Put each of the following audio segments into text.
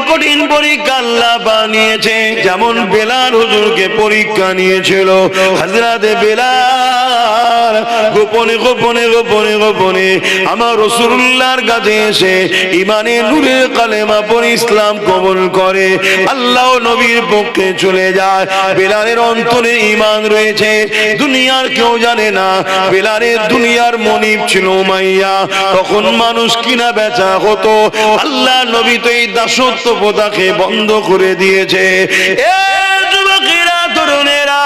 কঠিন পরীক্ষা আল্লাহ বানিয়েছে। যেমন বেলাল হুজুরকে পরীক্ষা নিয়েছিল, হযরতে বেলাল গোপনে গোপনে গোপনে গোপনে আমার রাসূলুল্লাহর কাছে এসে ইমানে নূরে কালেমা পড়ে ইসলাম কবুল করে, আল্লাহ নবীর পক্ষে চলে যায়। বেলালের অন্তরে ঈমান রয়েছে, দুনিয়ার কেউ জানে না। বেলালের দুনিয়ার মনিব ছিল উমাইয়া, তখন মানুষ কিনা বেচা হতো। আল্লাহ নবী তো এই দাসত্ব প্রথাকে বন্ধ করে দিয়েছে। এ যুবকেরা, তরুণেরা,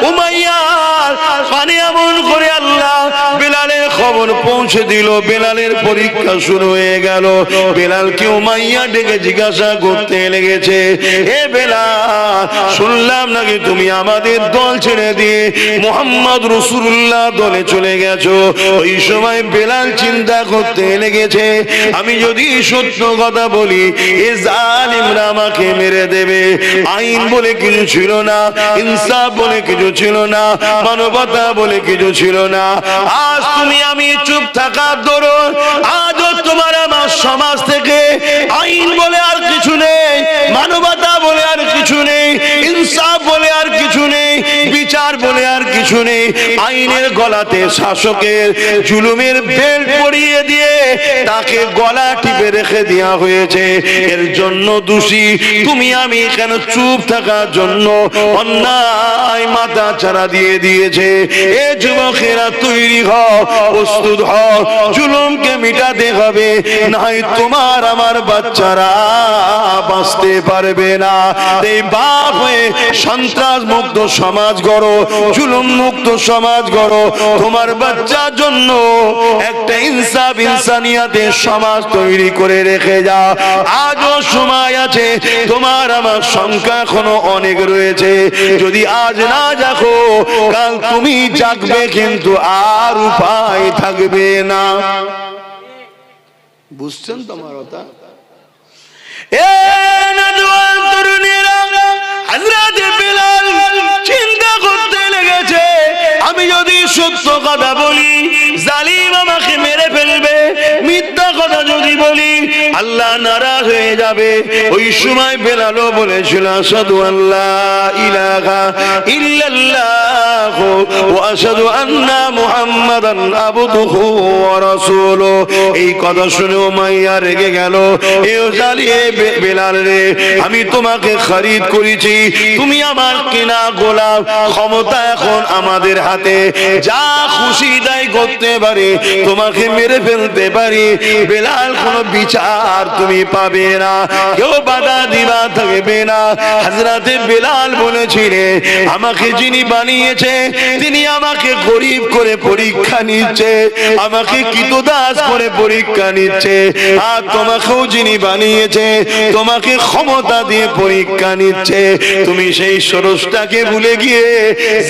উমাইয়ার পানি এমন করে আল্লাহ বেলালের খবর পৌঁছে দিল। বেলালের পরীক্ষা শুরু হয়ে গেল। বেলালকে উমাইয়া ডেকে জিজ্ঞাসা করতে লেগেছে, এ বেলাল, শুনলাম নাকি তুমি আমাদের দল ছেড়ে দিয়ে মুহাম্মদ রাসূলুল্লাহ দলে চলে গেছো। ওই সময় বেলাল চিন্তা করতে লেগেছে, আমি যদি সত্য কথা বলি এ জালিমরা আমাকে মেরে দেবে। আইন বলে কিছু ছিল না, ইনসাফ বলে কিছু ছিল না, মানবতা বলে কিছু ছিল না। আজ তুমি আমি চুপ থাকার দরুন আজও তোমার আমার সমাজ থেকে আইন বলে আর কিছু নেই, মানবতা বলে আর কিছু নেই, ইনসাফ বলে আর কিছু নেই, বিচার বলে আর কিছু নেই। আইনের গলাতে শাসকের জুলুমের বেল্ট পরিয়ে দিয়ে তাকে গলা টিপে রেখে দেওয়া হয়েছে। এর জন্য দোষী তুমি আমি। কেন চুপ থাকার জন্য অন্যায় মাথা চারা দিয়ে দিয়েছে। এ যুবকেরা, তৈরি হও, প্রস্তুত হও, জুলুমকে মিটাতে হবে, নাই তোমার আমার বাচ্চারা বাঁচতে পারবে না। এই বাপ হয়ে সন্ত্রাস মুক্ত সমাজ গড়ো, জুলুম মুক্ত সমাজ গড়ো। তোমার বাচ্চার জন্য একটা ইনসাফ ইনসানিয়াতের সমাজ তৈরি করে রেখে যাও। আজও সময় আছে, তোমার আমার সংখ্যা এখনো অনেক রয়েছে। যদি আজ না জাগো, কাল তুমি জাগবে, কিন্তু আর উপায় থাকবে না। বুঝছেন তোমার কথা? এ নওজোয়ান তরুণীরা, হযরতে বেলাল চিন্তা করতে লেগেছে, আমি যদি সত্য কথা বলি জালিম আমাকে মেরে ফেলবে, মিথ্যা কথা যদি বলি আল্লাহ নারাজ হয়ে যাবে। ওই সময় বেলালও বলেছিল, আশহাদু আল্লা ইলাহা ইল্লাল্লাহ ওয়া আশহাদু আন্না মুহাম্মাদান আবদুহু ওয়া রাসূলুহু। এই কথা শুনে উমাইয়া রেগে গেল, এ জালিম বেলাল রে, আমি তোমাকে খরিদ করেছি, তুমি আমার কেনা গোলাম। ক্ষমতা এখন আমাদের হাতে, যা খুশি তাই করতে পারি, তোমাকে মেরে ফেলতে পারি। বেলাল, কোনো বিচার তুমি পাবে না, কেউ বাধা দিবা থাকবে না। হযরতে বেলাল বলেছিলেন, আমাকে যিনি বানিয়েছে তিনি আমাকে গরিব করে পরীক্ষা নিচ্ছে, আমাকে কৃতদাস করে পরীক্ষা নিচ্ছে। আর তোমাকেও যিনি বানিয়েছে তোমাকে ক্ষমতা দিয়ে পরীক্ষা নিচ্ছে। তুমি সেই ষোড়শটাকে ভুলে গিয়ে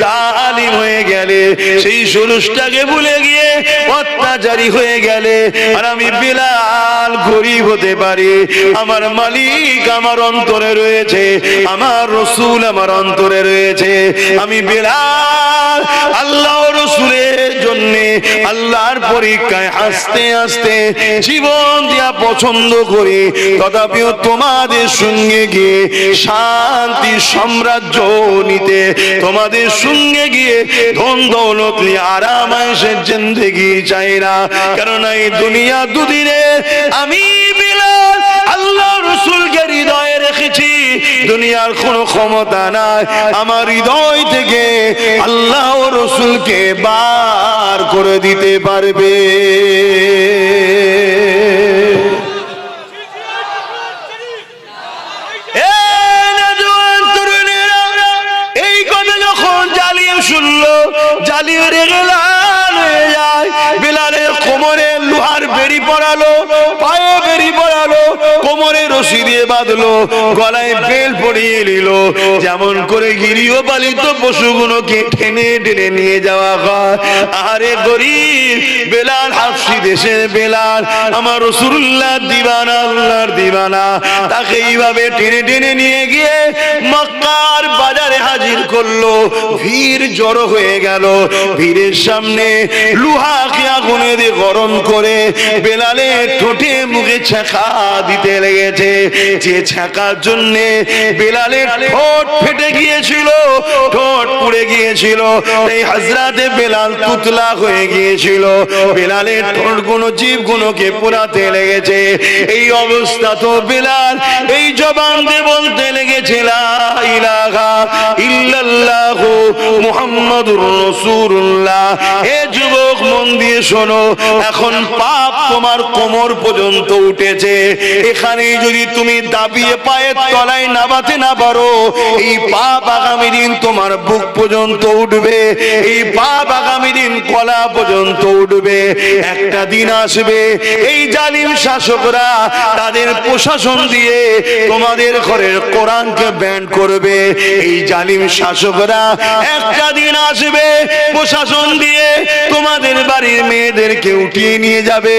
জালিম হয়ে গেলে, সেই ষোড়শটাকে ভুলে গিয়ে অত্যাচারী হয়ে গেলে। আর আমি বেলাল গরিব হতে পারি, আমার মালিক আমার অন্তরে রয়েছে, আমার রাসূল আমার অন্তরে রয়েছে। আমি বেলাল আল্লাহ রাসূলের জন্য আল্লাহর পরীক্ষায় আস্তে আস্তে জীবন দিয়া পছন্দ করি। তথাপিও তোমাদের সঙ্গে গিয়ে শান্তি সাম্রাজ্য নিতে, তোমাদের সঙ্গে গিয়ে ধন দৌলত নিয়ে আরাম আয়েশের জিন্দেগি চাই না। কারণ এই দুনিয়া দুদিনে, আমি বেলাল আল্লাহ রাসূলকে হৃদয়ে রেখেছি। দুনিয়ার কোনো ক্ষমতা নাই আমার হৃদয় থেকে আল্লাহ রাসূলকে বার করে দিতে পারবে। এই কথা যখন জালিম শুনলো, জালিম রেগে লাল হয়ে যায়। বেলালের কোমরে লোহার বেড়ি পড়ালো, পায়ে বেড়ি পড়ালো, কোমরে রশি দিয়ে বাঁধলো, গলায় বেল পরিয়ে নিল। যেমন করে গৃহপালিত পশুগুলোকে টেনে টেনে নিয়ে যাওয়া হয়। আরে গরিব বেলাল, হাবশী দেশের বেলাল, আমার রাসূলুল্লাহ দিবানা, আল্লাহর দিবানা, তাকে এইভাবে টেনে টেনে নিয়ে গিয়ে মক্কার বাজারে হাজির করলো। ভিড় জড়ো হয়ে গেল। ভিড়ের সামনে লোহাকে আগুনে দিয়ে গরম করে বেলালের ঠোঁটে মুখে ছেঁকা দিতে লেগেছে। যে ছ্যাঁকার জন্য বেলালের ঠোঁট ফেটে গিয়েছিল, ঠোঁট পুড়ে গিয়েছিল, এই হযরতে বেলাল তুতলা হয়ে গিয়েছিল, বেলালের ঠোঁট গুলো জীব গুলোকে পোড়াতে লেগেছে। এই অবস্থা তো বেলাল এই জবান দিয়ে বলতে লেগেছে লা ইলাহা ইল্লাল্লাহু মুহাম্মাদুর রাসূলুল্লাহ। এ যুবক মন দিয়ে শোনো, এখন পাপ তোমার কোমর পর্যন্ত উঠেছে, এখানেই যদি তুমি দাবিয়ে পায়ের তলায় নামাতে না পারো, এই পাপ আগামী দিন তোমার বুক পর্যন্ত উঠবে, এই পাপ আগামী দিন গলা পর্যন্ত উঠবে। একটা দিন আসবে এই জালিম শাসকরা তাদের প্রশাসন দিয়ে তোমাদের ঘরের কোরআনকে ব্যান করবে। এই জালিম শাসকরা একটা দিন আসবে প্রশাসন দিয়ে তোমাদের বাড়ির মেয়েদেরকে উঠিয়ে নিয়ে যাবে,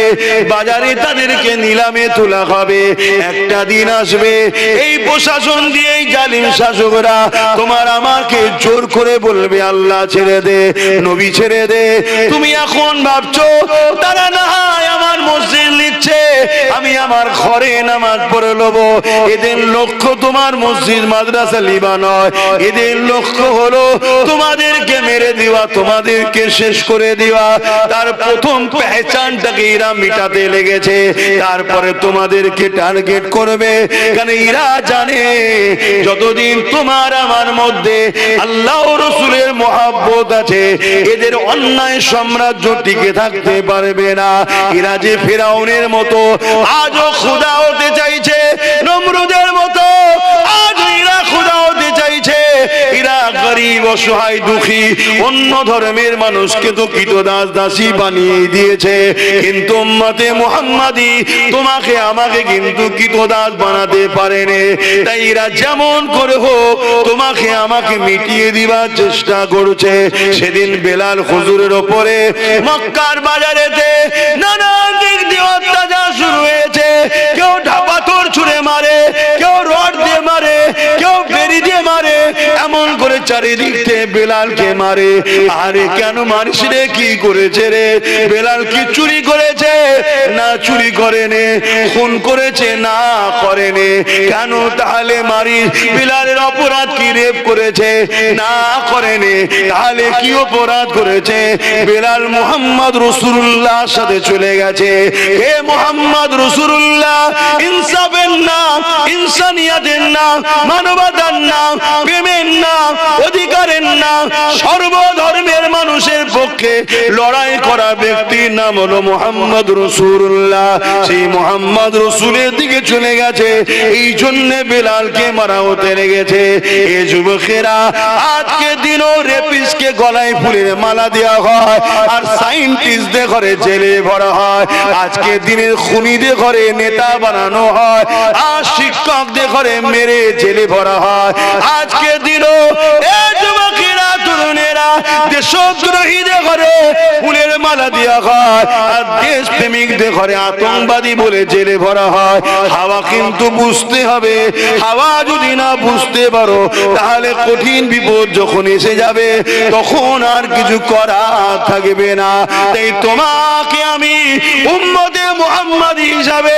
বাজারে তাদেরকে নিলামে তোলা হবে। একটা দিন আসবে এই প্রশাসন দিয়ে এই জালিম শাসকরা তোমার আমাকে জোর করে বলবে আল্লাহ ছেড়ে দে, নবী ছেড়ে দে। তুমি এখন ভাবছো তারা না হয় আমার মসজিদ নিচ্ছে, আমি আমার ঘরে নামাজ পড়ে নেব। এদের লক্ষ্য তোমার মসজিদ মাদ্রাসা লিবা নয়, এদের লক্ষ্য হলো তোমাদেরকে মেরে দেওয়া, তোমাদেরকে শেষ করে দেওয়া। তার প্রথম পেহচানটাকে এরা মিটাতে লেগেছে, তারপরে তোমাদেরকে টার্গেট করবে। কারণ এরা জানে যতদিন তোমার আমার মধ্যে আল্লাহ ও রাসূলের মহব্বত আছে, এদের অন্যায় সাম্রাজ্য টিকে থাকতে পারবে না। এরা যে ফিরাউনের মতো আজও খোদা হতে চাইছে, নমরুদের মতো আজ এরা খোদা হতে চাইছে। এরা গরিব অসহায় দুঃখী অন্য ধর্মের মানুষকে তো কৃতদাস দাসী বানিয়ে দিয়েছে, কিন্তু উম্মতে মুহাম্মাদি তোমাকে আমাকে কিন্তু কৃতদাস বানাতে পারেনি। তাই এরা যেমন করে হোক তোমাকে আমাকে মিটিয়ে দিবার চেষ্টা করছে। সেদিন বেলাল হুজুরের ওপরে মক্কার বাজারেতে নানা দিক দিয়ে অত্যাচার শুরু হয়েছে। কেউ ঢাপাথর ছুঁড়ে মারে, কেউ রড দিয়ে মারে, কেউ বেরি দিয়ে মারে, এমন করে চারিদিক থেকে বেলালকে মারে। আরে কেন মারিস রে? কি করেছে রে? বেলাল কি চুরি করেছে? না চুরি করেনি। খুন করেছে? না করেনি। কেন তাহলে মারিস? বেলালের অপরাধ কি? রেপ করেছে? না করেনি। তাহলে কি অপরাধ করেছে? বেলাল মুহাম্মদ রাসূলুল্লাহর সাথে চলে গেছে। হে মুহাম্মদ রাসূলুল্লাহ, ইনসাফের নাম, ইনসানিয়াতের নাম, মানবতার নাম, প্রেমের নাম, অধিকারের নাম, সর্বধর্মের মানুষের পক্ষে লড়াই করা ব্যক্তির নাম হলো মুহাম্মদ রাসূলুল্লাহ। সেই মুহাম্মদ রাসূলের দিকে চলে গেছে, এই জন্য বেলালকে মারা হতে লেগেছে। এ যুবকেরা, আজকে দিনও রেপিস্টকে গলায় ফুলের মালা দেওয়া হয়, আর সায়েন্টিস্টদের ঘরে জেলে ভরা হয়। আজকে দিনের খুনিদের ঘরে নেতা বানানো হয়, আর শিক্ষকদের ঘরে মেরে জেলে ভরা হয়। আজকে দিনও এ যুবকেরা, তরুণেরা, দেশদ্রোহীদের ঘরে ফুলের মালা দেওয়া হয়, আর দেশ প্রেমিকদের ঘরে আতঙ্কবাদী বলে জেলে ভরা হয়। হাওয়া কিন্তু বুঝতে হবে, হাওয়া যদি না বুঝতে পারো তাহলে কঠিন বিপদ যখন এসে যাবে তখন আর কিছু করা থাকবে না। তাই তোমাকে আমি উম্মতে মুহাম্মাদি হিসাবে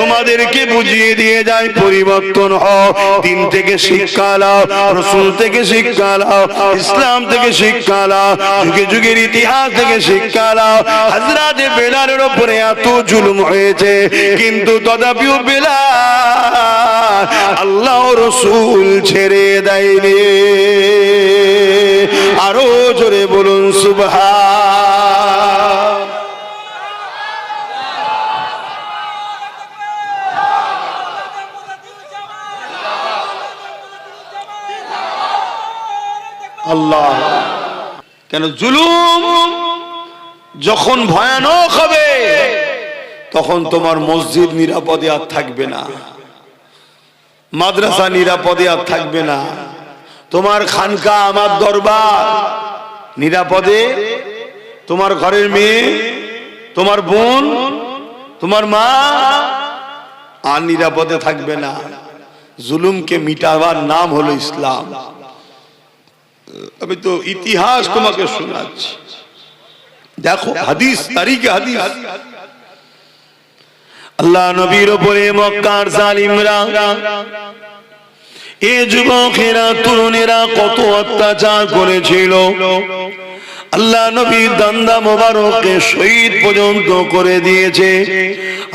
তোমাদেরকে বুঝিয়ে দিয়ে যাই, পরিবর্তন হও, দিন থেকে শিক্ষা নাও, রাসূল থেকে শিক্ষা নাও, ইসলাম থেকে শিক্ষা নাও, যুগে যুগের ইতিহাস থেকে শিক্ষা নাও। হযরতে বেলালের উপরে এত জুলুম হয়েছে, কিন্তু তথাপিও বেলাল আল্লাহ রাসূল ছেড়ে দেয়নি। আরো জোরে বলুন সুবহান। আল্লাহ, কেন জুলুম যখন ভয়ানক হবে তখন তোমার মসজিদ নিরাপদে আর থাকবে না, মাদ্রাসা নিরাপদে আর থাকবে না, তোমার খানকা আমার দরবার নিরাপদে, তোমার ঘরের মেয়ে, তোমার বোন, তোমার মা আর নিরাপদে থাকবে না। জুলুমকে মিটাবার নাম হলো ইসলাম। আমি তো ইতিহাস তোমাকে শোনাচ্ছি, দেখো হাদিস, তারিখে হাদিস। আল্লাহ নবীর উপরে মক্কার জালিমরা, এ যুবকেরা তরুণেরা কত অত্যাচার করেছিল। আল্লাহ নবী দান্দা মোবারককে শহীদ পর্যন্ত করে দিয়েছে।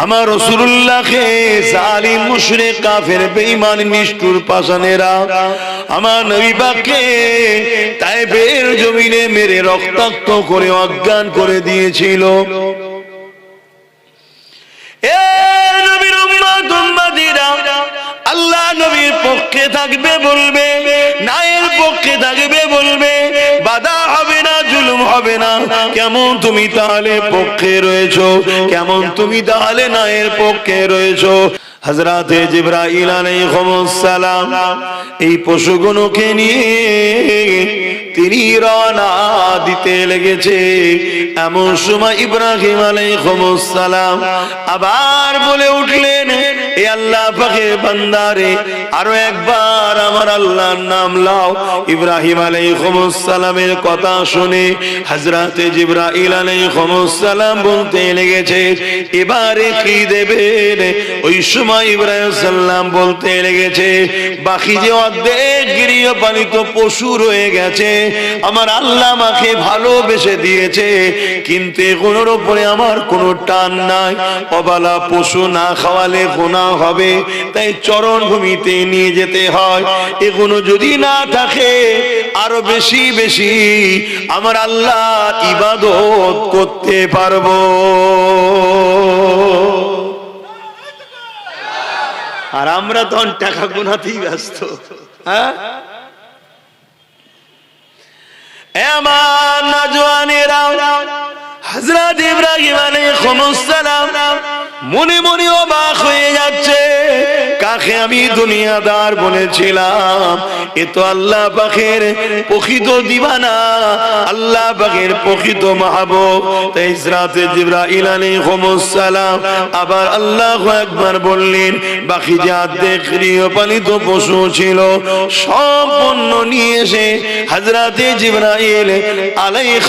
আমার রাসূলুল্লাহকে জালিম মুশরিক কাফের বেঈমান নিষ্ঠুর পাষাণেরা আমার নবী পাককে তায়েফের জমিনে মেরে রক্তাক্ত করে অজ্ঞান করে দিয়েছিল। এ নবীর উম্মত উম্মতিরা, আল্লাহ নবীর পক্ষে থাকবে বলবে, ন্যায়ের পক্ষে থাকবে বলবে, বাধা হবে না, জুলুম হবে না। কেমন তুমি তাহলে পক্ষে রয়েছো? কেমন তুমি তাহলে ন্যায়ের পক্ষে রয়েছো? হযরতে জিবরাইল আলাইহিস সালাম এই পশুগুলোকে নিয়ে তিনি রওনা দিতে লেগেছে। এমন সময় ইব্রাহিম আলাইহিস সালাম আবার বলে উঠলেন, এ আল্লাহ পাকের বান্দারে, আরো একবার আমার আল্লাহর নাম লাও। ইব্রাহিম আলাইহিস সালামের কথা শুনে হযরতে জিবরাইল আলাইহিস সালাম বলতে লেগেছে, এবারে কি দেবেন? ওই সময় ইব্রাহিম সাল্লাম বলতে লেগেছে, বাকি যে অর্ধেক গৃহপালিত পশু রয়ে গেছে আমার আল্লাহ আমাকে ভালোবেসে দিয়েছে, কিন্তু এগুলোর উপরে আমার কোনো টান নাই। অবালা পশু না খাওয়ালে গুনাহ হবে, তাই চরণভূমিতে নিয়ে যেতে হয়। এগুলো যদি না থাকে আরো বেশি বেশি আমার আল্লাহ ইবাদত করতে পারবো। আর আমরা তখন টাকা গোনাতেই ব্যস্ত। হ্যাঁ, এমন নওজওয়ানেরা হযরত ইব্রাহিম আলাইহিস সালাম মনে মনে অবাক হয়ে যাচ্ছে, কাকে আমি দুনিয়াদার বলেছিলাম, এ তো আল্লাহ পাকের প্রকৃত দিবানা, আল্লাহ পাকের প্রকৃত মাহবুব। তাই হযরত জিবরাইল আলাইহিস সালাম আবার আল্লাহু আকবার বললেন। বাকি যে অর্ধেক গৃহপালিত পশু ছিল সম্পূর্ণ নিয়ে এসে হযরত জিবরাইল আলাইহিস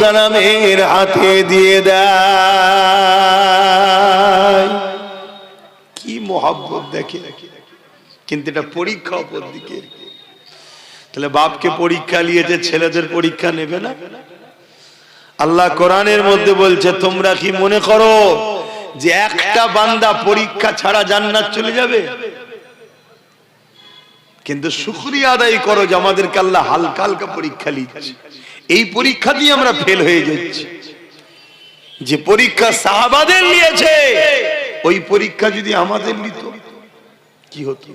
সালামের হাতে দিয়ে দেয়। কি মোহাব্বত দেখে! কিন্তু এটা পরীক্ষা অপর দিকে। তাহলে বাপকে পরীক্ষা নিয়েছে, ছেলেদের পরীক্ষা নেবে না? আল্লাহ কোরআনের মধ্যে বলছে, তোমরা কি মনে করো যে একটা বান্দা পরীক্ষা ছাড়া জান্নাত চলে যাবে? কিন্তু শুকরিয়া আদায় করো যে আমাদেরকে আল্লাহ হালকা হালকা পরীক্ষা নিচ্ছে। এই পরীক্ষা দিয়ে আমরা ফেল হয়ে যাচ্ছি। যে পরীক্ষা সাহাবাদের নিয়েছে, ওই পরীক্ষা যদি আমাদের নিত কি হতো?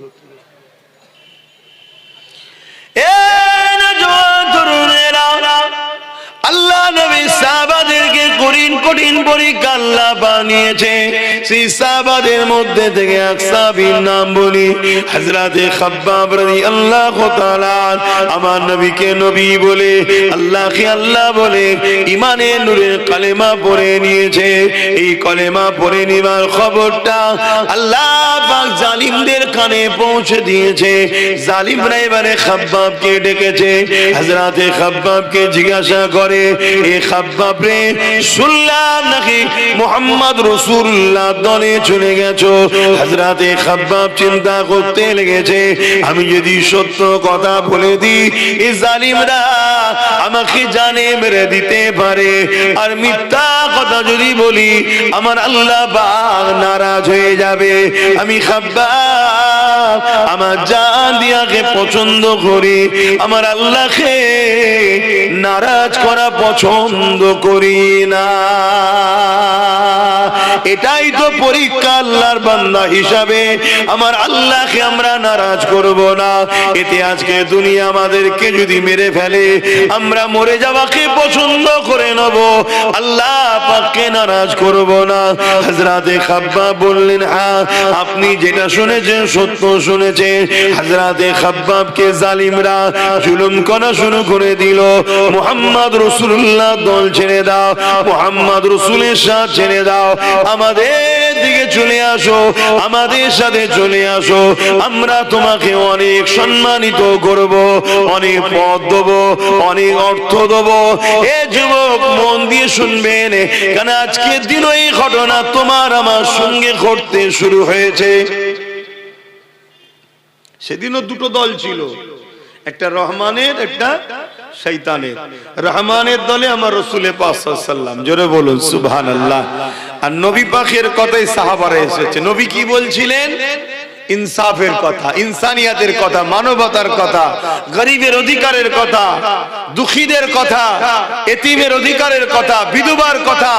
আল্লাহ নবী সাহাবাদেরকে কঠিন কঠিন পরীক্ষা আল্লাহ বানিয়েছে। সেই সাহাবাদের মধ্যে থেকে এক সাহাবীর নাম বলি, হযরতে খাব্বাব রাদিয়াল্লাহু তাআলা। আমার নবীকে নবী বলে, আল্লাহকে আল্লাহ বলে ঈমানের নূরের কালেমা পড়ে নিয়েছে। এই কালেমা পড়ে নেবার খবরটা আল্লাহ পাক জালিমদের কানে পৌঁছে দিয়েছে। জালিমরা এবারে খাব্বাবকে ডেকেছে। হযরতে খাব্বাবকে জিজ্ঞাসা করে, এ খাব্বাব রে, শুনলাম নাকি মুহাম্মদ রাসূলুল্লাহ দলে চলে গেছো। হযরতে খাব্বাব চিন্তা করতে লেগেছে, আমি যদি সত্য কথা বলে দিই এই জালিমরা আমাকে জানে মেরে দিতে পারে, আর মিথ্যা কথা যদি বলি আমার আল্লাহ পাক নারাজ হয়ে যাবে। আমি খাব্বাব আমার জান দিয়াকে পছন্দ করি, আমার আল্লাহকে নারাজ করা পছন্দ করি না। এটাই তো পরীক্ষা আল্লাহর বান্দা হিসাবে। আমার আল্লাহকে আমরা নারাজ করব না। এতে আজকে দুনিয়া আমাদেরকে যদি মেরে ফেলে, আমরা মরে যাওয়াকে পছন্দ করে নেব, আল্লাহ পাককে নারাজ করব না। হযরতে খাব্বাব বললেন, হ্যাঁ আপনি যেটা শুনেছেন সত্য শুনেছেন। হযরতে খাব্বাবকে জালিমরা জুলুম করা শুরু করে দিল। মুহাম্মদ রাসূলুল্লাহ দল ছেড়ে দাও, মুহাম্মদ রাসূলের সাথ ছেড়ে দাও। আমার আমাদের দিকে চলে আসো, আমাদের সাথে চলে আসো, আমরা তোমাকে অনেক সম্মানিত করব, অনেক পদ দেব, অনেক অর্থ দেব। এ যুবক মন দিয়ে শুনবেন, কারণ আজকের দিন এই ঘটনা তোমার আমার সঙ্গে ঘটতে শুরু হয়েছে। সেদিনও দুটো দল ছিল, একটা রহমানের, একটা শয়তানের। রহমানের দলে আমার রাসূল পাক সাল্লাল্লাহু আলাইহি ওয়াসাল্লাম, জোরে বলুন সুবহানাল্লাহ। আর নবী পাকের কথাই সাহাবারা এসেছে। নবী কি বলছিলেন? ইনসাফের কথা, ইনসানিয়াতের কথা, মানবতার কথা, গরিবের অধিকারের কথা, দুঃখীদের কথা, এতিমের অধিকারের কথা, বিধবার কথা।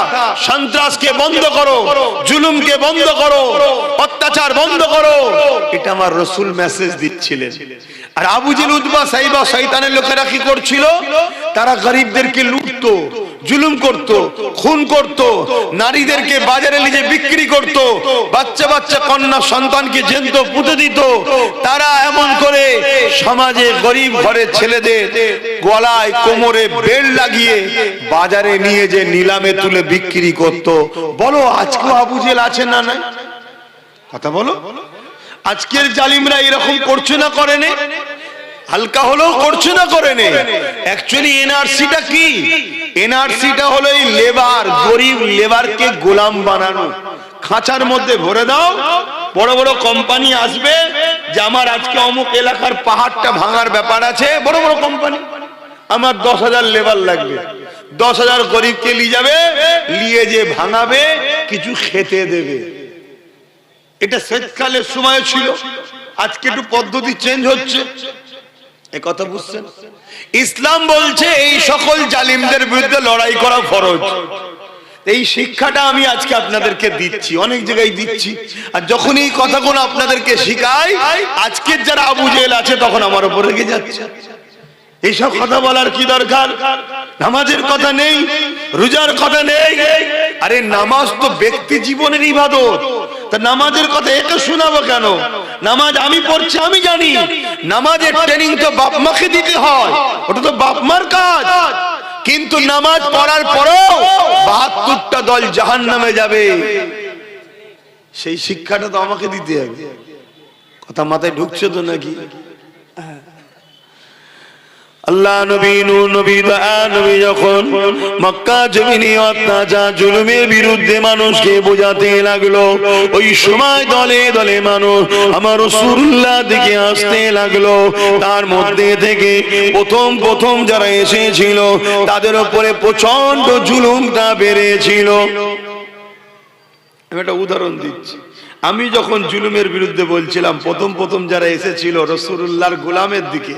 সন্ত্রাসকে বন্ধ করো, জুলুমকে বন্ধ করো, অত্যাচার বন্ধ করো, এটা আমার রাসূল মেসেজ দিচ্ছিলেন। আর আবু জেল, উতবা, সাইবা, শয়তানের লোকেরা কি করছিল? তারা গরিবদেরকে লুটতো, জুলুম করত, খুন করত, নারীদেরকে বাজারে নিয়ে বিক্রি করত, বাচ্চা বাচ্চা কন্যা সন্তানকে জ্যান্ত পুঁতে দিত। তারা এমন করে সমাজে গরিব ঘরের ছেলেদের গলায় কোমরে বেল্ট লাগিয়ে বাজারে নিয়ে যে নিলামে তুলে বিক্রি করত। বলো আজকেও আবু জেল আছে না নাই? কথা বলো। আজকের জালিমরা এরকম করছে না করে নে? হালকা হলেও করছে না করে নে? অ্যাকচুয়ালি এনআরসিটা কি? এনআরসিটা হলো এই লেবার, গরিব লেবারকে গোলাম বানানো। খাঁচার মধ্যে ভরে দাও, বড় বড় কোম্পানি আসবে যে আমার আজকে অমুক এলাকার পাহাড়টা ভাঙার ব্যাপার আছে, বড় বড় কোম্পানি, আমার 10,000 লেবার লাগবে, 10,000 গরিবকে নিয়ে যাবে, নিয়ে যে ভাঙাবে, কিছু খেতে দেবে। এটা শীতকালের সময় ছিল, আজকে একটু পদ্ধতি চেঞ্জ হচ্ছে। এ কথা বুঝছেন? ইসলাম বলছে এই সকল জালিমদের বিরুদ্ধে লড়াই করা ফরজ। এই শিক্ষাটা আমি আজকে আপনাদেরকে দিচ্ছি, অনেক জায়গায় দিচ্ছি। আর যখন এই কথাগুলো আপনাদেরকে শিখাই, আজকের যারা আবু জেহেল আছে তখন আমার উপর রেগে যাচ্ছে। এইসব কথা বলার কি দরকার? নামাজের কথা নেই, রোজার কথা নেই। আরে নামাজ তো ব্যক্তি জীবনের ইবাদত, তা নামাজের কথা একে শোনাবো কেন? নামাজ আমি পড়ছি, আমি জানি। নামাজের ট্রেনিং তো বাপ মাকে দিতে হয়, ওটা তো বাপ মার কাজ। কিন্তু নামাজ পড়ার পরেও 72টা দল জাহান্নামে যাবে, সেই শিক্ষাটা তো আমাকে দিতে হবে। কথা মাথায় ঢুকছে তো নাকি? আল্লাহ নবী, নূর নবী, নবী যখন মক্কা জমিনে অত্যাচার জুলুমের বিরুদ্ধে মানুষকে বোঝাতে লাগলো, ওই সময় দলে দলে মানুষ আমার রাসূলুল্লাহ দিকে আসতে লাগলো। তার মধ্যে থেকে প্রথম প্রথম যারা এসেছিল তাদের উপরে প্রচন্ড জুলুমটা বেড়েছিল। আমি একটা উদাহরণ দিচ্ছি। আমি যখন জুলুমের বিরুদ্ধে বলছিলাম, প্রথম প্রথম যারা এসেছিল রাসূলুল্লাহর গোলামের দিকে,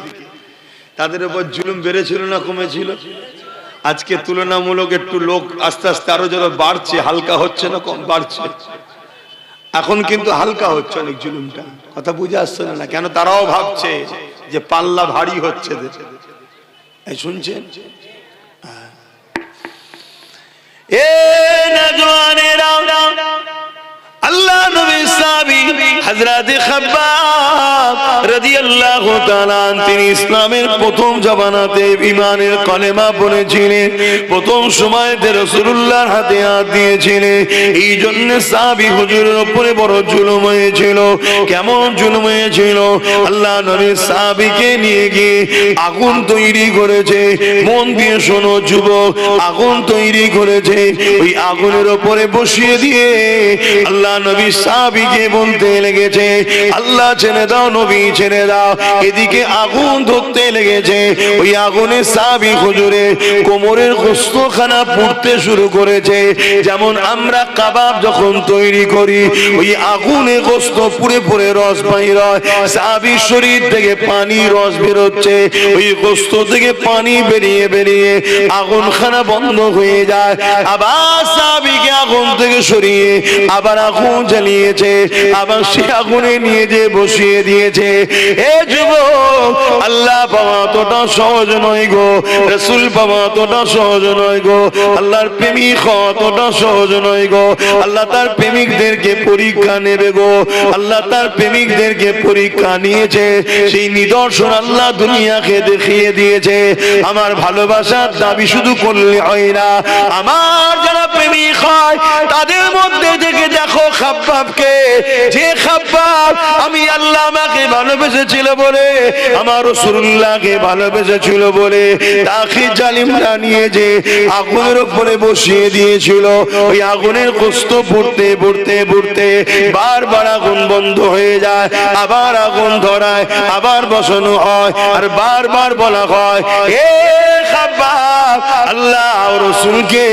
তাদের উপর জুলুম বেড়েছিল না কমেছিল? আজকে তুলনামূলক একটু লোক আস্তে আস্তে আরো যারা বাড়ছে, হালকা হচ্ছে না কম বাড়ছে? এখন কিন্তু হালকা হচ্ছে অনেক জুলুমটা। কথা বুঝে আসছে না? কেন? তারাও ভাবছে যে পাল্লা ভারী হচ্ছে। শুনছেন? এ নওজওয়ানেরা, আল্লাহ নবী সাহাবী হযরত খাব্বাব রাদিয়াল্লাহু তাআলা তিনি ইসলামের প্রথম জামানাতে ঈমানের কলেমা পড়েছিলেন, প্রথম সময়তে রাসূলুল্লাহর হাতে হাত দিয়েছিলেন। এই জন্য সাহাবী হুজুরের উপরে বড় জুলুম হয়েছিল। কেমন জুলুম হয়েছিল? আল্লাহ নবী সাহাবীকে নিয়ে গিয়ে আগুন তৈরি করেছে। মন দিয়ে শোনো যুবক, আগুন তৈরি করেছে। ওই আগুনের উপরে বসিয়ে দিয়ে আল্লাহ নবী সাহাবীকে বলতে লেগেছে, আল্লাহ ছেড়ে দাও, নবী ছেড়ে দাও। এদিকে আগুন ধরতে লেগেছে। ওই আগুনে সাহাবী হুজুরে কোমরের গোশতখানা পুড়তে শুরু করেছে। যেমন আমরা কাবাব যখন তৈরি করি, ওই আগুনে গোশত পুড়ে পুড়ে রস বাইর হয়, সাহাবীর শরীর থেকে পানি রস বেরোচ্ছে। ওই গোশত থেকে পানি বেরিয়ে বেরিয়ে আগুনখানা বন্ধ হয়ে যায়। আবার সাহাবীকে আগুন থেকে সরিয়ে আবার আগুন জ্বালিয়েছে, আবার সে আগুনে নিয়ে যে বসিয়ে দিয়েছে। এ যুবক, আল্লাহ পাওয়া তোটা সহজ নয় গো, রাসূল পাওয়া তোটা সহজ নয় গো, আল্লাহর প্রেমিক হওয়া তোটা সহজ নয় গো। আল্লাহ তার প্রেমিকদেরকে পরীক্ষা নেবে গো। আল্লাহ তার প্রেমিকদেরকে পরীক্ষা নিয়েছে, সেই নিদর্শন আল্লাহ দুনিয়াকে দেখিয়ে দিয়েছে। আমার ভালোবাসার দাবি শুধু করলে হয় না, আমার যারা প্রেমিক হয় তাদের মধ্যে থেকে খাব্বাবকে, যে খাব্বাব আমি আল্লাহ আমাকে ভালোবেসেছিল বলে, আমার রাসূলুল্লাহকে ভালোবেসেছিল বলে তাকে জালিমরা নিয়ে যে আগুনের উপরে বসিয়ে দিয়েছিল, ওই আগুনের কষ্ট পড়তে পড়তে পড়তে বারবার আগুন বন্ধ হয়ে যায়, আবার আগুন ধরায়, আবার বসানো হয়, আর বারবার বলা হয় এ খাব্বাব আল্লাহ রাসূলকে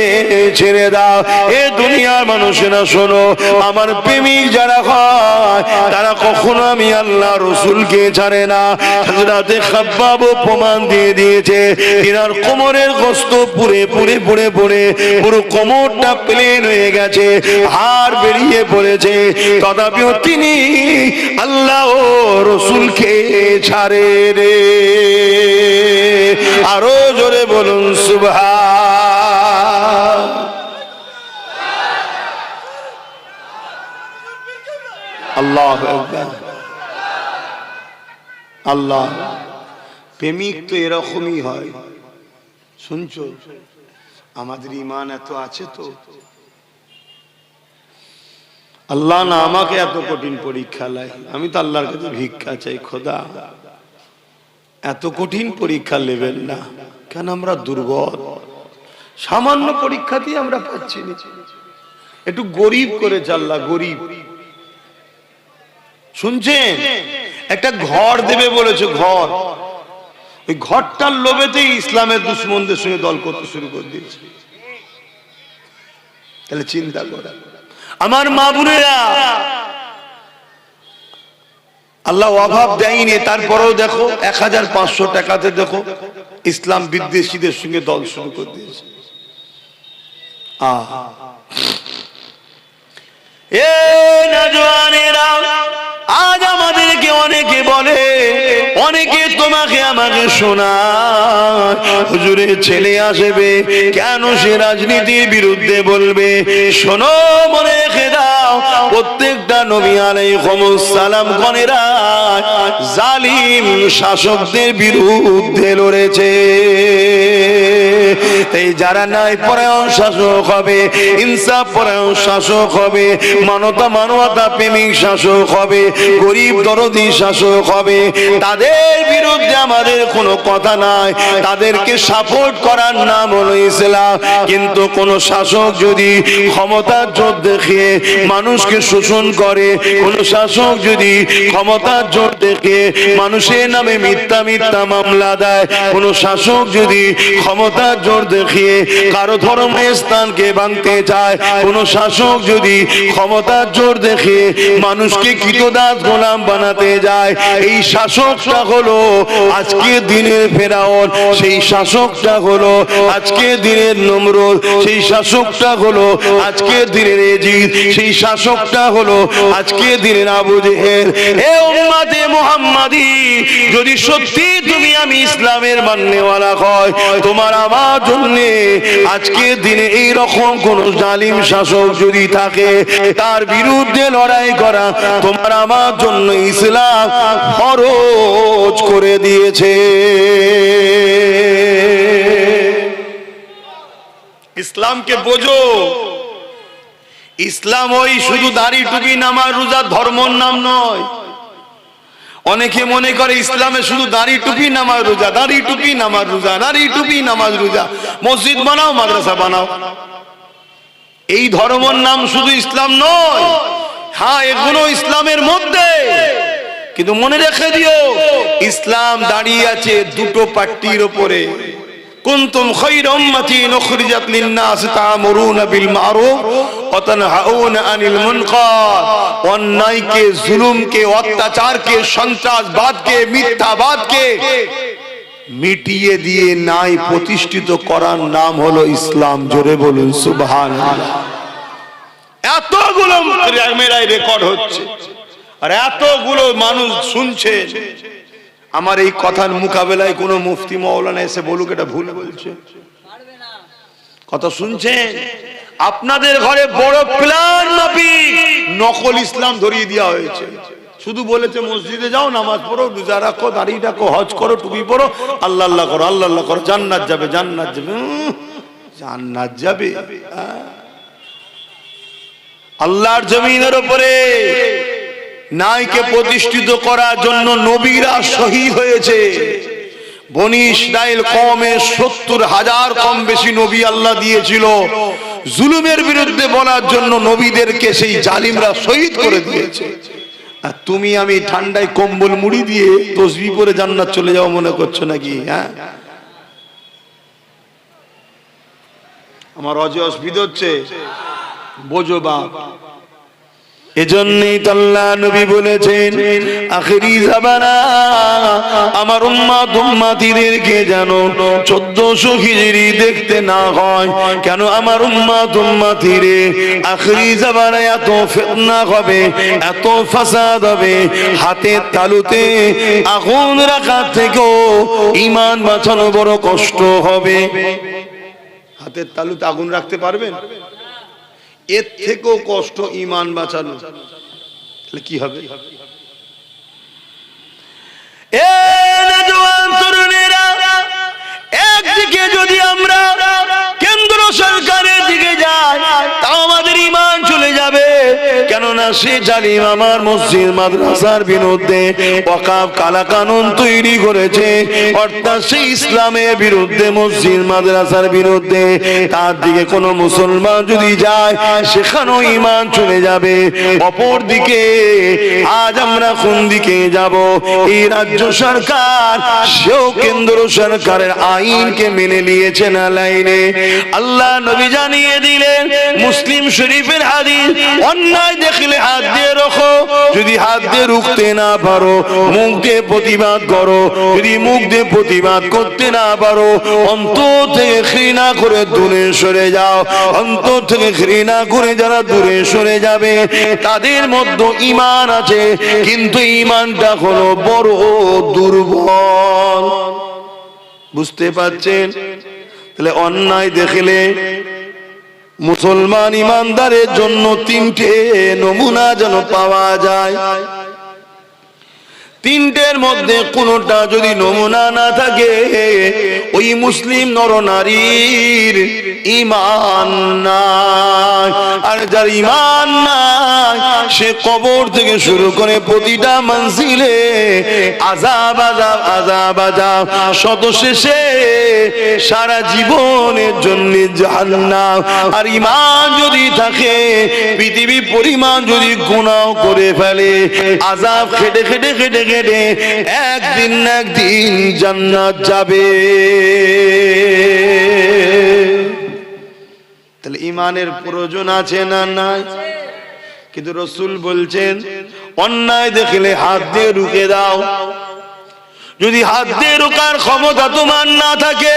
ছেড়ে দাও। এ দুনিয়ার মানুষেরা শোনো, আমার প্রেমিক যারা হয় তারা কখনো আমি আল্লাহ রাসূলকে ছাড়ে না। হযরতে খাব্বাব প্রমাণ দিয়ে দিয়েছে, তিনার কোমরের গোশত পুড়ে পুড়ে পুড়ে পুড়ে পুরো কোমরটা প্লেন হয়ে গেছে, হাড় বেরিয়ে পড়েছে, তথাপিও তিনি আল্লাহ রাসূলকে ছাড়ে রে। আরো জোরে বলুন সুবহান। আল্লাহু আকবার। আল্লাহ প্রেমিক তো এরকমই হয়। শুনছো, আমাদের ঈমান এত আছে তো, আল্লাহ না আমাকে এত কঠিন পরীক্ষা লাই, আমি তো আল্লাহর কাছে ভিক্ষা চাই, খোদা এত কঠিন পরীক্ষা নেবেন না, কেন আমরা দুর্বল, সামান্য পরীক্ষাতেই আমরা পাচ্ছি না, একটু গরিব করেছে আল্লাহ, গরিব। শুনছেন, একটা ঘর দেবে বলেছে, ঘর, ওই ঘরটার লোভেতেই ইসলামের দুশমনদের সঙ্গে দল করতে শুরু করে দিয়েছে। তাহলে চিন্তা করা আমার মা বোনেরা, আল্লাহ অভাব দেয়নি, তারপরেও দেখো 1500 টাকাতে দেখো ইসলাম বিদ্বেষীদের সঙ্গে দল শুরু করে দিয়েছে। এ নওজওয়ানেরা, আজ আমাদেরকে অনেকে বলে, অনেকে তোমাকে আমাকে শোনায়, হুজুরের ছেলে আসবে কেন সে রাজনীতির বিরুদ্ধে বলবে। শোনো, মনে রেখে দাও, প্রত্যেকটা নবী আলাইহিস সালাম গণেরা জালিম শাসকদের বিরুদ্ধে লড়েছে। এই যারা ন্যায় পরায়ণ শাসক হবে, ইনসাফ পরায়ণ শাসক হবে, মানবতা প্রেমিক শাসক হবে, গরিব দরদি শাসক হবে, তাদের বিরুদ্ধে আমাদের কোনো কথা নাই, তাদেরকে সাপোর্ট করার নাম হলো ইসলাম। কিন্তু কোন শাসক যদি ক্ষমতার জোর দেখিয়ে মানুষকে শোষণ করে, কোন শাসক যদি ক্ষমতার জোর দেখিয়ে মানুষের নামে মিথ্যা মিথ্যা মামলা দেয়, কোন শাসক যদি ক্ষমতার জোর দেখিয়ে কারো ধর্মের স্থানকে ভাঙতে চায়, কোন শাসক যদি ক্ষমতার জোর দেখিয়ে মানুষকে কৃতদাস গোলাম বানাতে যায়, এই শাসকটা হলো আজকে দিনের ফেরাউন, সেই শাসকটা হলো আজকে দিনের নমরুদ, সেই শাসকটা হলো আজকে দিনের এজিদ, সেই শাসকটা হলো আজকে দিনের আবু জেহেল। এ উম্মতে মুহাম্মাদি, যদি সত্যি তুমি আমি ইসলামের মাননেওয়ালা হয়, তোমার আমার জন্য আজকে দিনে এই রকম কোন জালিম শাসক যদি থাকে, তার বিরুদ্ধে লড়াই করা তোমার আমার জন্য ইসলাম ফরজ করে দিয়েছে। ইসলামকে বোঝো, ইসলাম ওই শুধু দাড়ি টুপি নামাজ রোজা ধর্মর নাম নয়। অনেকে মনে করে ইসলামে শুধু দাড়ি টুপি নামাজ রোজা, দাড়ি টুপি নামাজ রোজা, দাড়ি টুপি নামাজ রোজা, মসজিদ বানাও মাদ্রাসা বানাও, এই ধর্মের নাম শুধু ইসলাম নয়। হ্যাঁ, এগুলো ইসলামের মধ্যে, কিন্তু মনে রেখে দিও, ইসলাম দাঁড়িয়ে আছে দুটো পাট্টির উপরে। কুনতুম খায়রা উম্মাতিন উখরিজাত লিন-নাস তা'মুরুনা বিল মা'রুফ ওয়া তানহাউনা আনিল মুনকার। অন্যায়কে, জুলুমকে, অত্যাচারকে, সন্ত্রাসবাদকে, মিথ্যাবাদকে মিটিয়ে দিয়ে ন্যায় প্রতিষ্ঠিত করার নাম হলো ইসলাম। জোরে বলুন সুবহানাল্লাহ। এতগুলো ক্যামেরায় রেকর্ড হচ্ছে আর এতগুলো মানুষ শুনছে, আমার এই কথার মোকাবেলায় কোন মুফতি মাওলানা এসে বলুক এটা ভুল বলছে, কথা শুনছেন? আপনাদের ঘরে বড় প্ল্যান মাফিক নকল ইসলাম ধরিয়ে দেওয়া হয়েছে। শুধু বলেছে মসজিদে যাও, নামাজ পড়ো, রোজা রাখো, দাড়ি রাখো, হজ করো, টুপি পড়ো, আল্লাহ আল্লাহ করো, আল্লাহ আল্লাহ করো, জান্নাত যাবে, জান্নাত যাবে, জান্নাত যাবে। আল্লাহর জমিনের উপরে ন্যায়কে প্রতিষ্ঠিত করার জন্য নবীরা শহীদ হয়েছে। বনি ইসরাইল কওমে 70,000 কম বেশি নবী আল্লাহ দিয়েছিল। জুলুমের বিরুদ্ধে বলার জন্য নবীদেরকে সেই জালিমরা শহীদ করে দিয়েছে। আর তুমি আমি ঠান্ডায় কম্বল মুড়ি দিয়ে তসবিহ পরে জান্নাত চলে যাও মনে করছো নাকি? হ্যাঁ, আমার অসুবিধা হচ্ছে, বোঝো বাপ। এজন্যই তো আল্লাহ নবী বলেছেন আখিরি জামানা আমার উম্মত উম্মতিদেরকে যেন 1400 হিজরি দেখতে না হয়। কেন? আমার উম্মত উম্মতিরে আখিরি জামানায় এত ফিতনা হবে, এত ফাসাদ হবে, হাতের তালুতে আগুন রাখার থেকেও ঈমান বাঁচানো বড় কষ্ট হবে। হাতের তালুতে আগুন রাখতে পারবেন? এর থেকেও কষ্ট ঈমান বাঁচানো। তাহলে কি হবে? একদিকে যদি আমরা কেন্দ্র সরকারের দিকে যাই তাও আমাদের ঈমান চলে যাবে। কেননা সে জালিম আমার মসজিদ মাদ্রাসার বিরুদ্ধে ওয়াকফ কালাকানুন তৈরি করেছে, অর্থাৎ সে ইসলামের বিরুদ্ধে, মসজিদ মাদ্রাসার বিরুদ্ধে। তার দিকে কোনো মুসলমান যদি যায় সেখানেও ঈমান চলে যাবে। অপর দিকে আজ আমরা কোন দিকে যাব? এই রাজ্য সরকার সেও কেন্দ্র সরকারের আইনকে মেনে নিয়েছে না লাইনে। আল্লাহ নবী জানিয়ে দিলেন মুসলিম শরীফের হাদিস, অন্যায় দেখলে হাত দিয়ে রাখো, যদি হাত দিয়ে রুখতে না পারো মুখ দিয়ে প্রতিবাদ করো, যদি মুখ দিয়ে প্রতিবাদ করতে না পারো অন্তর থেকে ঘৃণা করে দূরে সরে যাও। অন্তর থেকে ঘৃণা করে যারা দূরে সরে যাবে তাদের মধ্যে ঈমান আছে, কিন্তু ঈমানটা হলো বড় দুর্বল। বুঝতে পারছেন? তাহলে অন্যায় দেখলে মুসলমান ইমানদারের জন্য 3টে নমুনা যেন পাওয়া যায়। 3টের মধ্যে কোনটা যদি নমুনা না থাকে ওই মুসলিম নরনারীর ঈমান নাই। আর যার ঈমান নাই সে কবর থেকে শুরু করে প্রতিটা মঞ্জিলে আযাব আযাব আযাব আযাব, সর্বশেষে সারা জীবনের জন্য জাহান্নাম। আর ঈমান যদি থাকে পৃথিবী পরিমাণ যদি গুনাহ করে ফেলে আযাব খেটে খেটে খেটে খেটে একদিন না একদিন জান্নাত যাবে। তাহলে ঈমানের প্রয়োজন আছে না নাই? কিন্তু রাসূল বলছেন অন্যায় দেখলে হাত দিয়ে রুখে দাও। যদি হাত দিয়ে রোকার ক্ষমতা তোমার না থাকে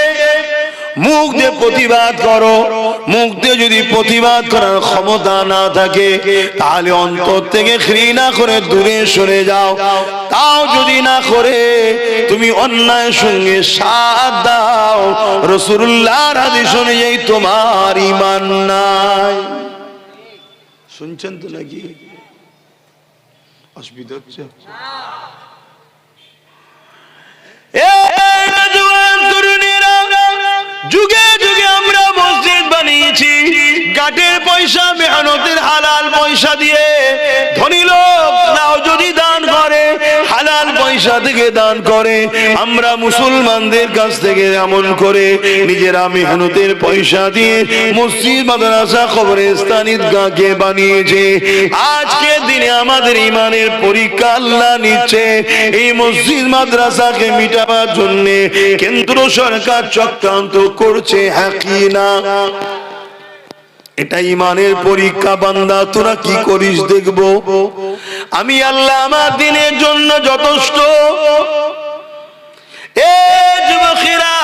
মুখ দিয়ে প্রতিবাদ করো। মুখ দিয়ে যদি প্রতিবাদ করার ক্ষমতা না থাকে তাহলে অন্তর থেকে ঘৃণা করে দূরে সরে যাও। তাও যদি না করে তুমি অন্যায়ের সঙ্গে সাথ দাও, রাসূলুল্লাহর হাদিস অনুযায়ী তোমার ঈমান নাই। শুনছেন তো নাকি? অসুবিধা হচ্ছে? যুগে যুগে আমরা মসজিদ বানিয়েছি গাটের পয়সা, মেহনতের হালাল পয়সা দিয়ে। ধনী লোক নাও যদি দান করে হালাল পয়সা থেকে দান করে। আমরা মুসলমানদের কাছ থেকে এমন করে নিজেরা মেহনতের পয়সা দিয়ে মসজিদ মাদ্রাসা কবরস্থান ঈদগাহকে বানিয়েছে। আজকে দিনে আমাদের ঈমানের পরীক্ষা আল্লাহ নিচ্ছে। এই মসজিদ মাদ্রাসাকে মিটাবার জন্য কেন্দ্র সরকার চক্রান্ত করছে, হ্যাঁ কি না? এটা ঈমানের পরীক্ষা। বান্দা তোরা কি করিস দেখবো। আমি আল্লাহ আমার দিনের জন্য যথেষ্ট। এ যুবকেরা,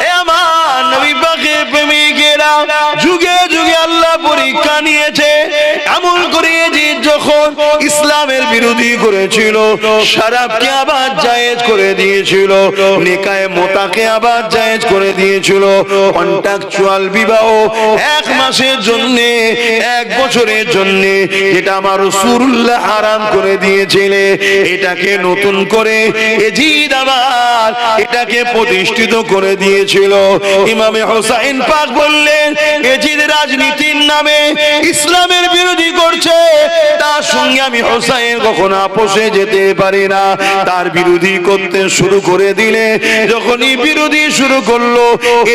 এ আমার নবী পাকের প্রেমিকেরা, যুগে যুগে আল্লাহ পরীক্ষা নিয়েছে। এমন করে যখন ইসলামের বিরোধী করেছিল, শরাবকে আবার জায়েজ করে দিয়েছিল, নিকায়ে মোতাকে আবার জায়েজ করে দিয়েছিল, কন্ট্রাকচুয়াল বিবাহ 1 মাসের জন্য 1 বছরের জন্য যেটা আমার রাসূলুল্লাহ হারাম করে দিয়েছিলেন, এটাকে নতুন করে এজিদ আবার এটাকে প্রতিষ্ঠিত করে দিয়েছিল। ইমামে হোসাইন পাক বললেন এজিদ রাজনীতির নামে ইসলামের বিরোধী করছে। সঙ্গে আমি হোসাইন কখনো আপোষে যেতে পারি না। তার বিরোধী করতে শুরু করে দিলে, যখনই বিরোধী শুরু করলো,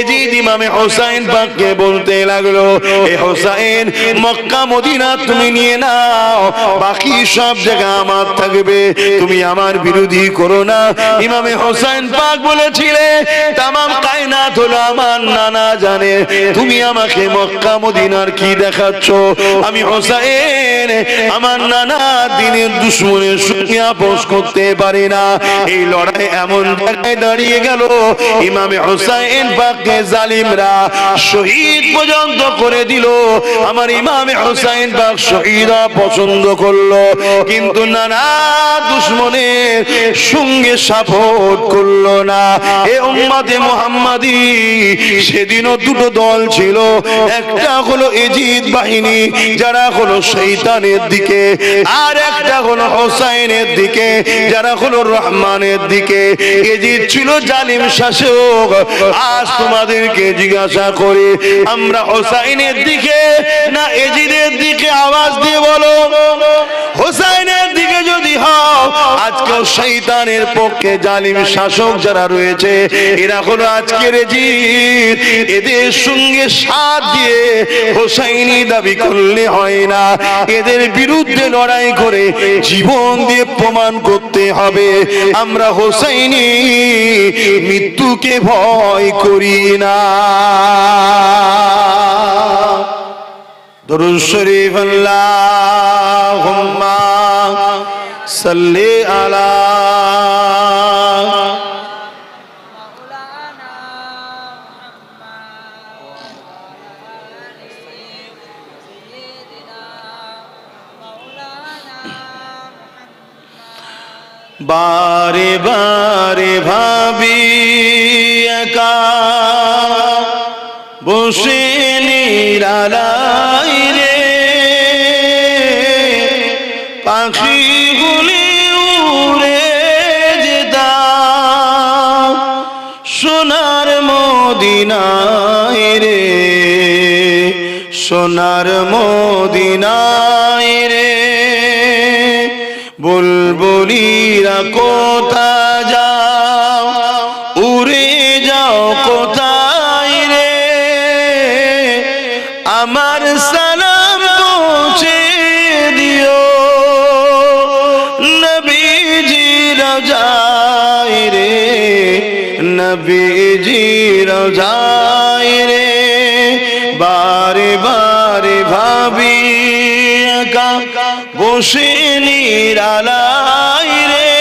এজিদ ইমামে হোসাইন পাককে বলতে লাগলো, এ হোসাইন, মক্কা মদিনা তুমি নিয়ে নাও, বাকি সব জায়গা আমার থাকবে, তুমি আমার বিরোধী করো না। ইমামে হোসাইন পাক বলেছিলে, তামাম কায়নাত হলো আমার নানা জানে, তুমি আমাকে মক্কা মদিনার কি দেখাচ্ছ? আমি হোসাইন আমার নানা দিনের দুশমনের সঙ্গে আপোষ করতে পারি না। এই লড়াই এমন জায়গায় দাঁড়িয়ে গেল, ইমামে হোসাইন পাককে জালিমরা শহীদ পর্যন্ত করে দিল। আমার ইমামে হোসাইন পাক শহীদ পছন্দ করলো, কিন্তু নানা দুশমনের সঙ্গে সাপোর্ট করলো না। এ উম্মতে মুহাম্মাদি সেদিনও দুটো দল ছিল, একটা হলো এজিদ বাহিনী যারা হলো শয়তানের দিকে, আর একটা হলো হোসাইনের দিকে যারা হলো রহমানের দিকে। এজিদ ছিল জালিম শাসক। আজ তোমাদেরকে জিজ্ঞাসা করি, আমরা হোসাইনের দিকে না এজিদের দিকে? আওয়াজ দিয়ে বলো। হোসাইনের দিকে যদি হও, আজকেও শয়তানের পক্ষে জালিম শাসক যারা রয়েছে, এরা হলো আজকের এজিদ। এদের সঙ্গে সাথ দিয়ে হোসাইনি দাবি করলে হয় না, এদের বিরুদ্ধে লড়াই করে জীবন দিয়ে প্রমাণ করতে হবে আমরা হোসাইনি মৃত্যুকে ভয় করি না। দরুদ শরীফ আল্লাহুম্মা সাল্লি আলা বারে বারে ভাবি একা বসে নিরালাই রে, পাখি গুলি উড়ে যেতাম সোনার মদিনায় রে, সোনার মদিনায় রে। বুলবুলিরা কোথা যাও, উড়ে যাও কোথায় রে, আমার সালাম পৌঁছে দিও নবীজি রওজায় রে, নবীজি রওজায় রে। বারে বারে ভাবি একা বসে নিরালাই রে,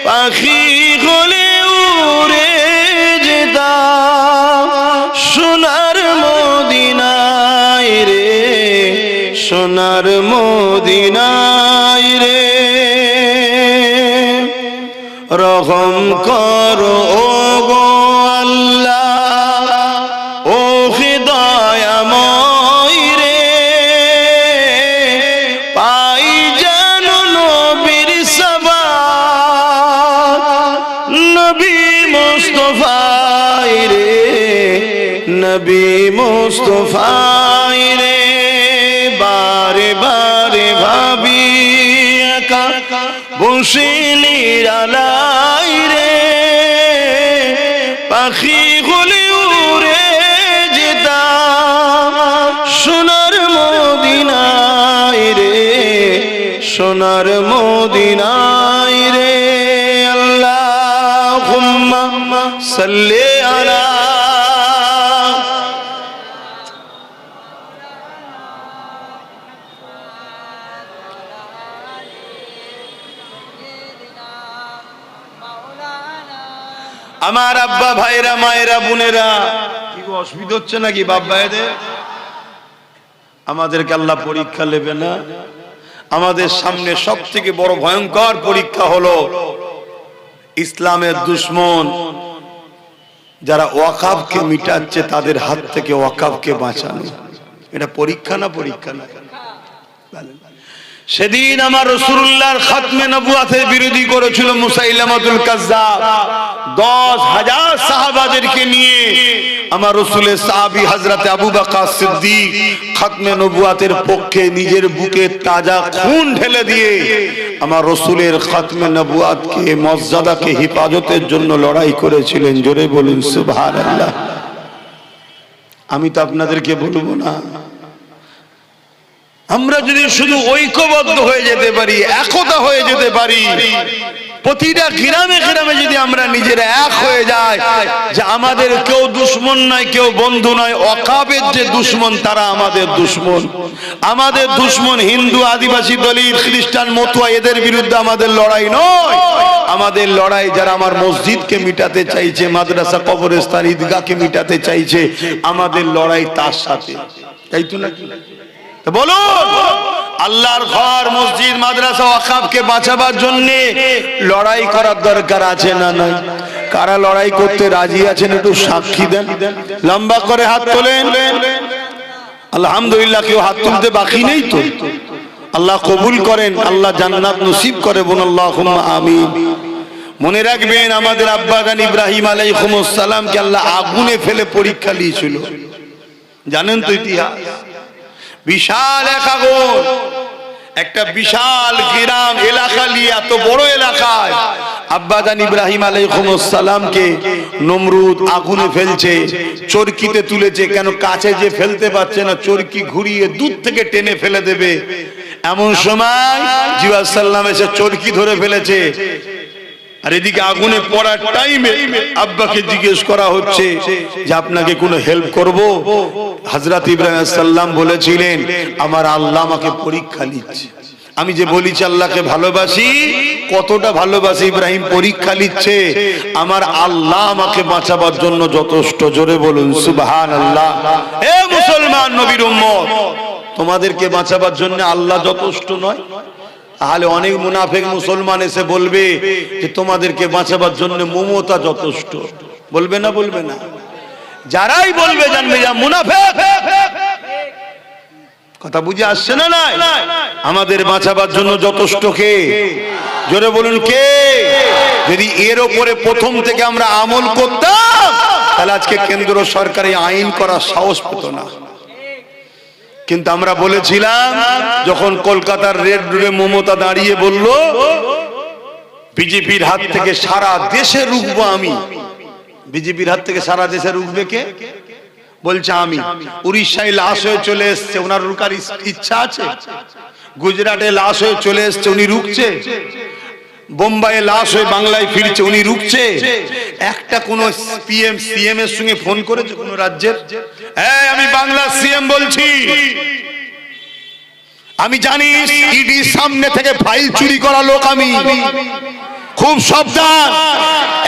পাখি গলে উড়ে যেতাম সোনার মদিনায় রে, সোনার মদিনায় রে। রহম করো ও গো আল্লাহ, ও দয়াময় রে, পাই যেন নবীর সাবাত, নবী মুস্তাফায় রে, নবী মুস্তাফায় রে। বারে বারে ভাবি একা বসে নিরালাই রে, পাখি গুলি উড়ে যেতাম সোনার মদিনায় রে, সোনার মদিনায় রে। আল্লাহুম্মা সাল্লি আলা আমার আব্বা ভাইরা মায়েরা বোনেরা। কি অসুবিধা হচ্ছে নাকি বাপ ভাইদের? আমাদেরকে আল্লাহ পরীক্ষা নেবে না? আমাদের সামনে সব থেকে বড় ভয়ঙ্কর পরীক্ষা হলো ইসলামের দুশ্মন যারা ওয়াকাফকে মিটাচ্ছে, তাদের হাত থেকে ওয়াকাফকে বাঁচানো। এটা পরীক্ষা না? পরীক্ষা না? সেদিন আমার রাসূলুল্লাহর খাতমে নবুয়াতের বিরোধী করেছিল মুসাইলামাতুল কাজ্জাব। 10,000 সাহাবাদেরকে নিয়ে আমার রাসূলের সাহাবী হযরত আবু বকর সিদ্দিক খতমে নবুয়াতের পক্ষে নিজের বুকে তাজা খুন ঢেলে দিয়ে আমার রাসূলের খতমে নবুয়াতকে মর্যাদাকে হেফাজতের জন্য লড়াই করেছিলেন। জোরে বলুন সুবহানাল্লাহ। আমি তো আপনাদেরকে বলবো না, আমরা যদি শুধু ঐক্যবদ্ধ হয়ে যেতে পারি, একতা হয়ে যেতে পারি, প্রতিটা গ্রামে গ্রামে যদি আমরা নিজেরা এক হয়ে যাই যে আমাদের কেউ দুশমন নয়, কেউ বন্ধু নয়, ওয়াকাবের যে দুশমন তারা আমাদের দুশমন। আমাদের দুশমন হিন্দু, আদিবাসী, দলিত, খ্রিস্টান, মতুয়া, এদের বিরুদ্ধে আমাদের লড়াই নয়। আমাদের লড়াই যারা আমার মসজিদকে মিটাতে চাইছে, মাদ্রাসা, কবরস্থান, ঈদগাহকে মিটাতে চাইছে, আমাদের লড়াই তার সাথে। তাই তো নাকি? বলুন, আল্লাহর ঘর, মসজিদ, মাদ্রাসা, ওয়াকাফকে বাঁচাবার জন্য লড়াই করার দরকার আছে না নাই? কারা লড়াই করতে রাজি আছেন একটু সাক্ষী দেন, লম্বা করে হাত তোলেন। আলহামদুলিল্লাহ, কেউ হাত তুলতে বাকি নেই তো? আল্লাহ কবুল করেন, আল্লাহ জান্নাত নসিব করে, বলুন আল্লাহুম্মা আমিন। মনে রাখবেন, আমাদের আব্বা জান ইব্রাহিম আলাইহিস সালামকে আল্লাহ আগুনে ফেলে পরীক্ষা নিয়েছিল, জানেন তো ইতিহাস। বিশাল এক আগুন, একটা বিশাল গ্রাম এলাকা নিয়ে, এত বড় এলাকায় আব্বাজান ইব্রাহিম আলাইহিস সালামকে নমরুদ আগুনে ফেলছে, চরকিতে তুলেছে। কেন? কাছে যে ফেলতে পারছে না, চরকি ঘুরিয়ে দূর থেকে টেনে ফেলে দেবে। এমন সময় জিবরাইল সাল্লাম এসে চরকি ধরে ফেলেছে। আর এদিকে আগুনে পড়ার টাইমে আব্বাকে জিজ্ঞেস করা হচ্ছে যে আপনাকে কোনো হেল্প করব? হযরত ইব্রাহিম আলাইহিস সালাম বলেছিলেন, আমার আল্লাহ আমাকে পরীক্ষা নিচ্ছে। আমি যে বলিছি আল্লাহকে ভালোবাসি, কতটা ভালোবাসি ইব্রাহিম পরীক্ষা নিচ্ছে। আমার আল্লাহ আমাকে বাঁচাবার জন্য যথেষ্ট। জোরে বলুন সুবহানাল্লাহ। এ মুসলমান নবীর উম্মত, তোমাদেরকে বাঁচাবার জন্য আল্লাহ যথেষ্ট নয়? তাহলে অনেক মুনাফিক মুসলমান এসে বলবে যে তোমাদেরকে বাঁচাবার জন্য মমতা যথেষ্ট। বলবে না? বলবে না? যারাই বলবে জানবে যা মুনাফিক। কথা বুঝে আসছে না? নাই, আমাদের বাঁচাবার জন্য যথেষ্ট কে? জোরে বলুন কে? যদি এর উপরে প্রথম থেকে আমরা আমল করতাম, তাহলে আজকে কেন্দ্র সরকার এই আইন করার সাহস পেত না। কিন্তু আমরা বলেছিলাম, যখন কলকাতার রেড রোডে মমতা দাঁড়িয়ে বলল বিজেপির হাত থেকে সারা দেশে রুখবো আমি। বিজেপির হাত থেকে সারা দেশে রুখবে কে? বলছে আমি। উড়িষ্যায় লাশ হয়ে চলে এসছে, ওনার রুকার ইচ্ছা আছে? গুজরাটে লাশ হয়ে চলে এসছে, উনি রুখছে? বোম্বাইয়ে লাশ হয়ে বাংলায় ফিরছে, উনি রুখছে? একটা কোন পিএম সিএম এর সঙ্গে ফোন করেছে কোন রাজ্যের? এই আমি বাংলার সিএম বলছি, আমি জানি ইডি সামনে থেকে ফাইল চুরি করা লোক আমি, খুব সাবধান।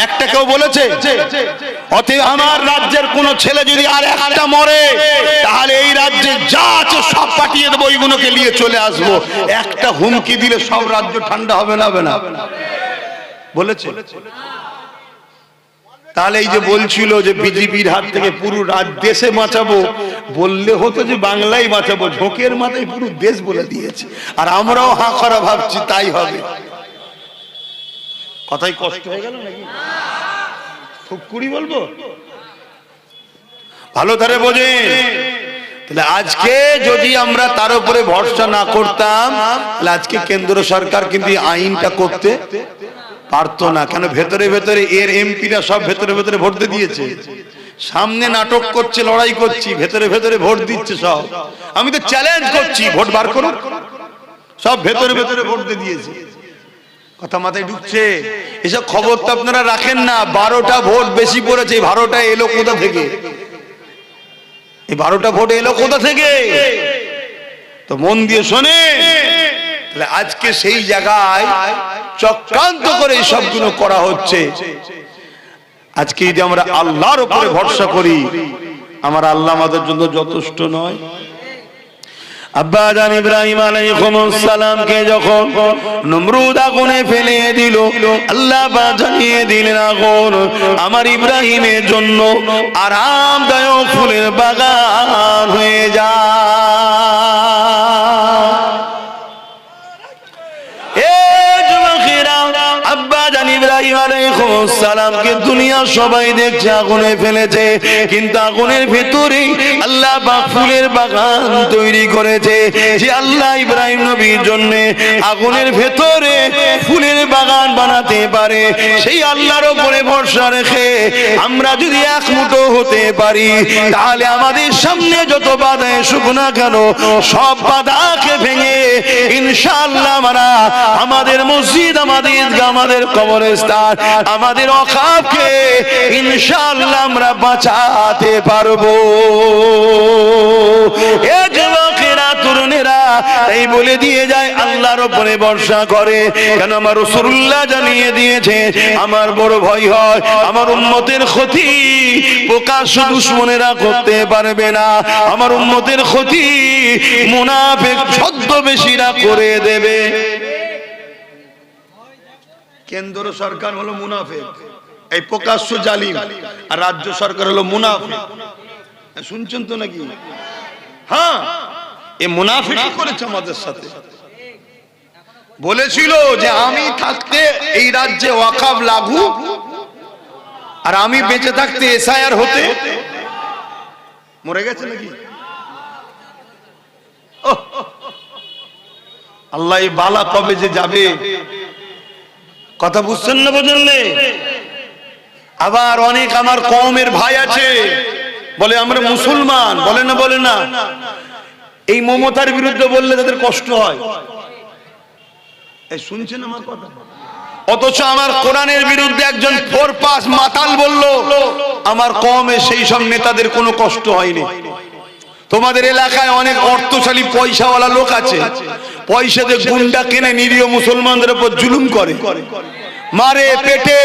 একটা কেউ বলেছে? অতএব আমার রাজ্যের কোন ছেলে যদি আর একটা মরে, তাহলে এই রাজ্যে যা আছে সব পাঠিয়ে দেবো, ওইগুলোকে নিয়ে চলে আসবো। একটা হুমকি দিলে সব রাজ্য ঠান্ডা হবে না? হবে না? বলেছে? তাহলে এই যে বলছিল যে বিজেপির হাত থেকে পুরো দেশে বাঁচাবো, বললে হতো যে বাংলায় বাঁচাবো। ঝোঁকের মাথায় পুরো দেশ বলে দিয়েছে, আর আমরাও হাঁ করা ভাবছি তাই হবে। কথাই কষ্ট হয়ে গেল নাকি? খুব কুড়ি বলবো, ভালো ধারে বোঝেন। তাহলে আজকে যদি আমরা তার উপরে ভরসা না করতাম, তাহলে আজকে কেন্দ্র সরকার কিন্তু আইনটা করতে পারতো না। কেন? ভেতরে ভেতরে এর এমপিরা সব ভেতরে ভেতরে ভোট দিয়ে দিয়েছে। সামনে নাটক করছে, লড়াই করছি, ভেতরে ভেতরে ভোট দিচ্ছে সব। আমি তো চ্যালেঞ্জ করছি, ভোট বার করুন। সব ভেতরে ভেতরে ভোট দিয়ে দিয়েছে। কথা মাথায় ঢুকছে? এসব খবর তো আপনারা রাখেন না। 12টা ভোট বেশি পড়েছে, 12টা এলো কোথা থেকে? এই 12টা ভোট এলো কোথা থেকে? তো মন দিয়ে শোনে। তাহলে আজকে সেই জায়গায় চক্রান্ত করে এই সবগুলো করা হচ্ছে। আজকে যদি আমরা আল্লাহর উপরে ভরসা করি, আমার আল্লাহ আমাদের জন্য যথেষ্ট নয়? আব্বা জান ইব্রাহিম আলাইহিস সালামকে যখন নমরুদ আগুনে ফেলে দিল, আল্লাহ জানিয়ে দিলেন আগুন আমার ইব্রাহিমের জন্য আরামদায়ক ফুলের বাগান হয়ে যায়। আব্বা জান ইব্রাহিম আলাইহিস সালামকে দুনিয়া সবাই দেখছে আগুনে ফেলেছে, কিন্তু আগুনের ভেতরে আল্লাহ পাক ফুলের বাগান তৈরি করেছে। যে আল্লাহ ইব্রাহিম নবীর জন্য আগুনের ভেতরে ফুলের বাগান বানাতে পারে, সেই আল্লাহর উপরে ভরসা রেখে আমরা যদি এক মুঠো হতে পারি, তাহলে আমাদের সামনে যত বাধা এসুক না কেন, সব বাধাকে ভেঙে ইনশাআল্লাহ আমরা আমাদের মসজিদ, আমাদের ঈদগাহ, আমাদের কবরস্থান, আমাদের ওয়াকফকে ইনশাআল্লাহ আমরা বাঁচাতে পারবো। এ যুবকেরা, তরুণেরা, এই বলে দিয়ে যায় আল্লাহর উপরে ভরসা করে। কেন? আমার রাসূলুল্লাহ জানিয়ে দিয়েছে, আমার বড় ভয় হয় আমার উম্মতের ক্ষতি প্রকাশ্য দুশমনেরা করতে পারবে না, আমার উম্মতের ক্ষতি মুনাফিক ছদ্মবেশীরা করে দেবে। কেন্দ্র সরকার হলো মুনাফিক, এই প্রকাশ্য জালিম, আর রাজ্য সরকার হলো মুনাফিক। শুনছেন তো নাকি? হ্যাঁ, এই মুনাফিকই করেছে আমাদের সাথে। বলেছিল যে আমি থাকতে এই রাজ্যে ওয়াকফ লাগু, আর আমি বেঁচে থাকতে এসআইআর হতে। মরে গেছে নাকি? আল্লাহ এই বালা কবে যে যাবে, কথা বুঝছেন না? বুঝলে? আবার অনেক আমার কওমের ভাই আছে, বলে আমরা মুসলমান, বলে না এই মমতার বিরুদ্ধে বললে তাদের কষ্ট হয়। এই শুনছেন আমার কথা? অথচ আমার কোরআনের বিরুদ্ধে একজন ফোরপাস মাতাল বলল, আমার কওমে সেই সব নেতাদের কোনো কষ্ট হয়নি। তোমাদের এলাকায় অনেক অর্থশালী পয়সাওয়ালা লোক আছে, পয়সা দিয়ে গুন্ডা কিনে নিরীহ মুসলমানদের উপর জুলুম করে, মারে পেটে।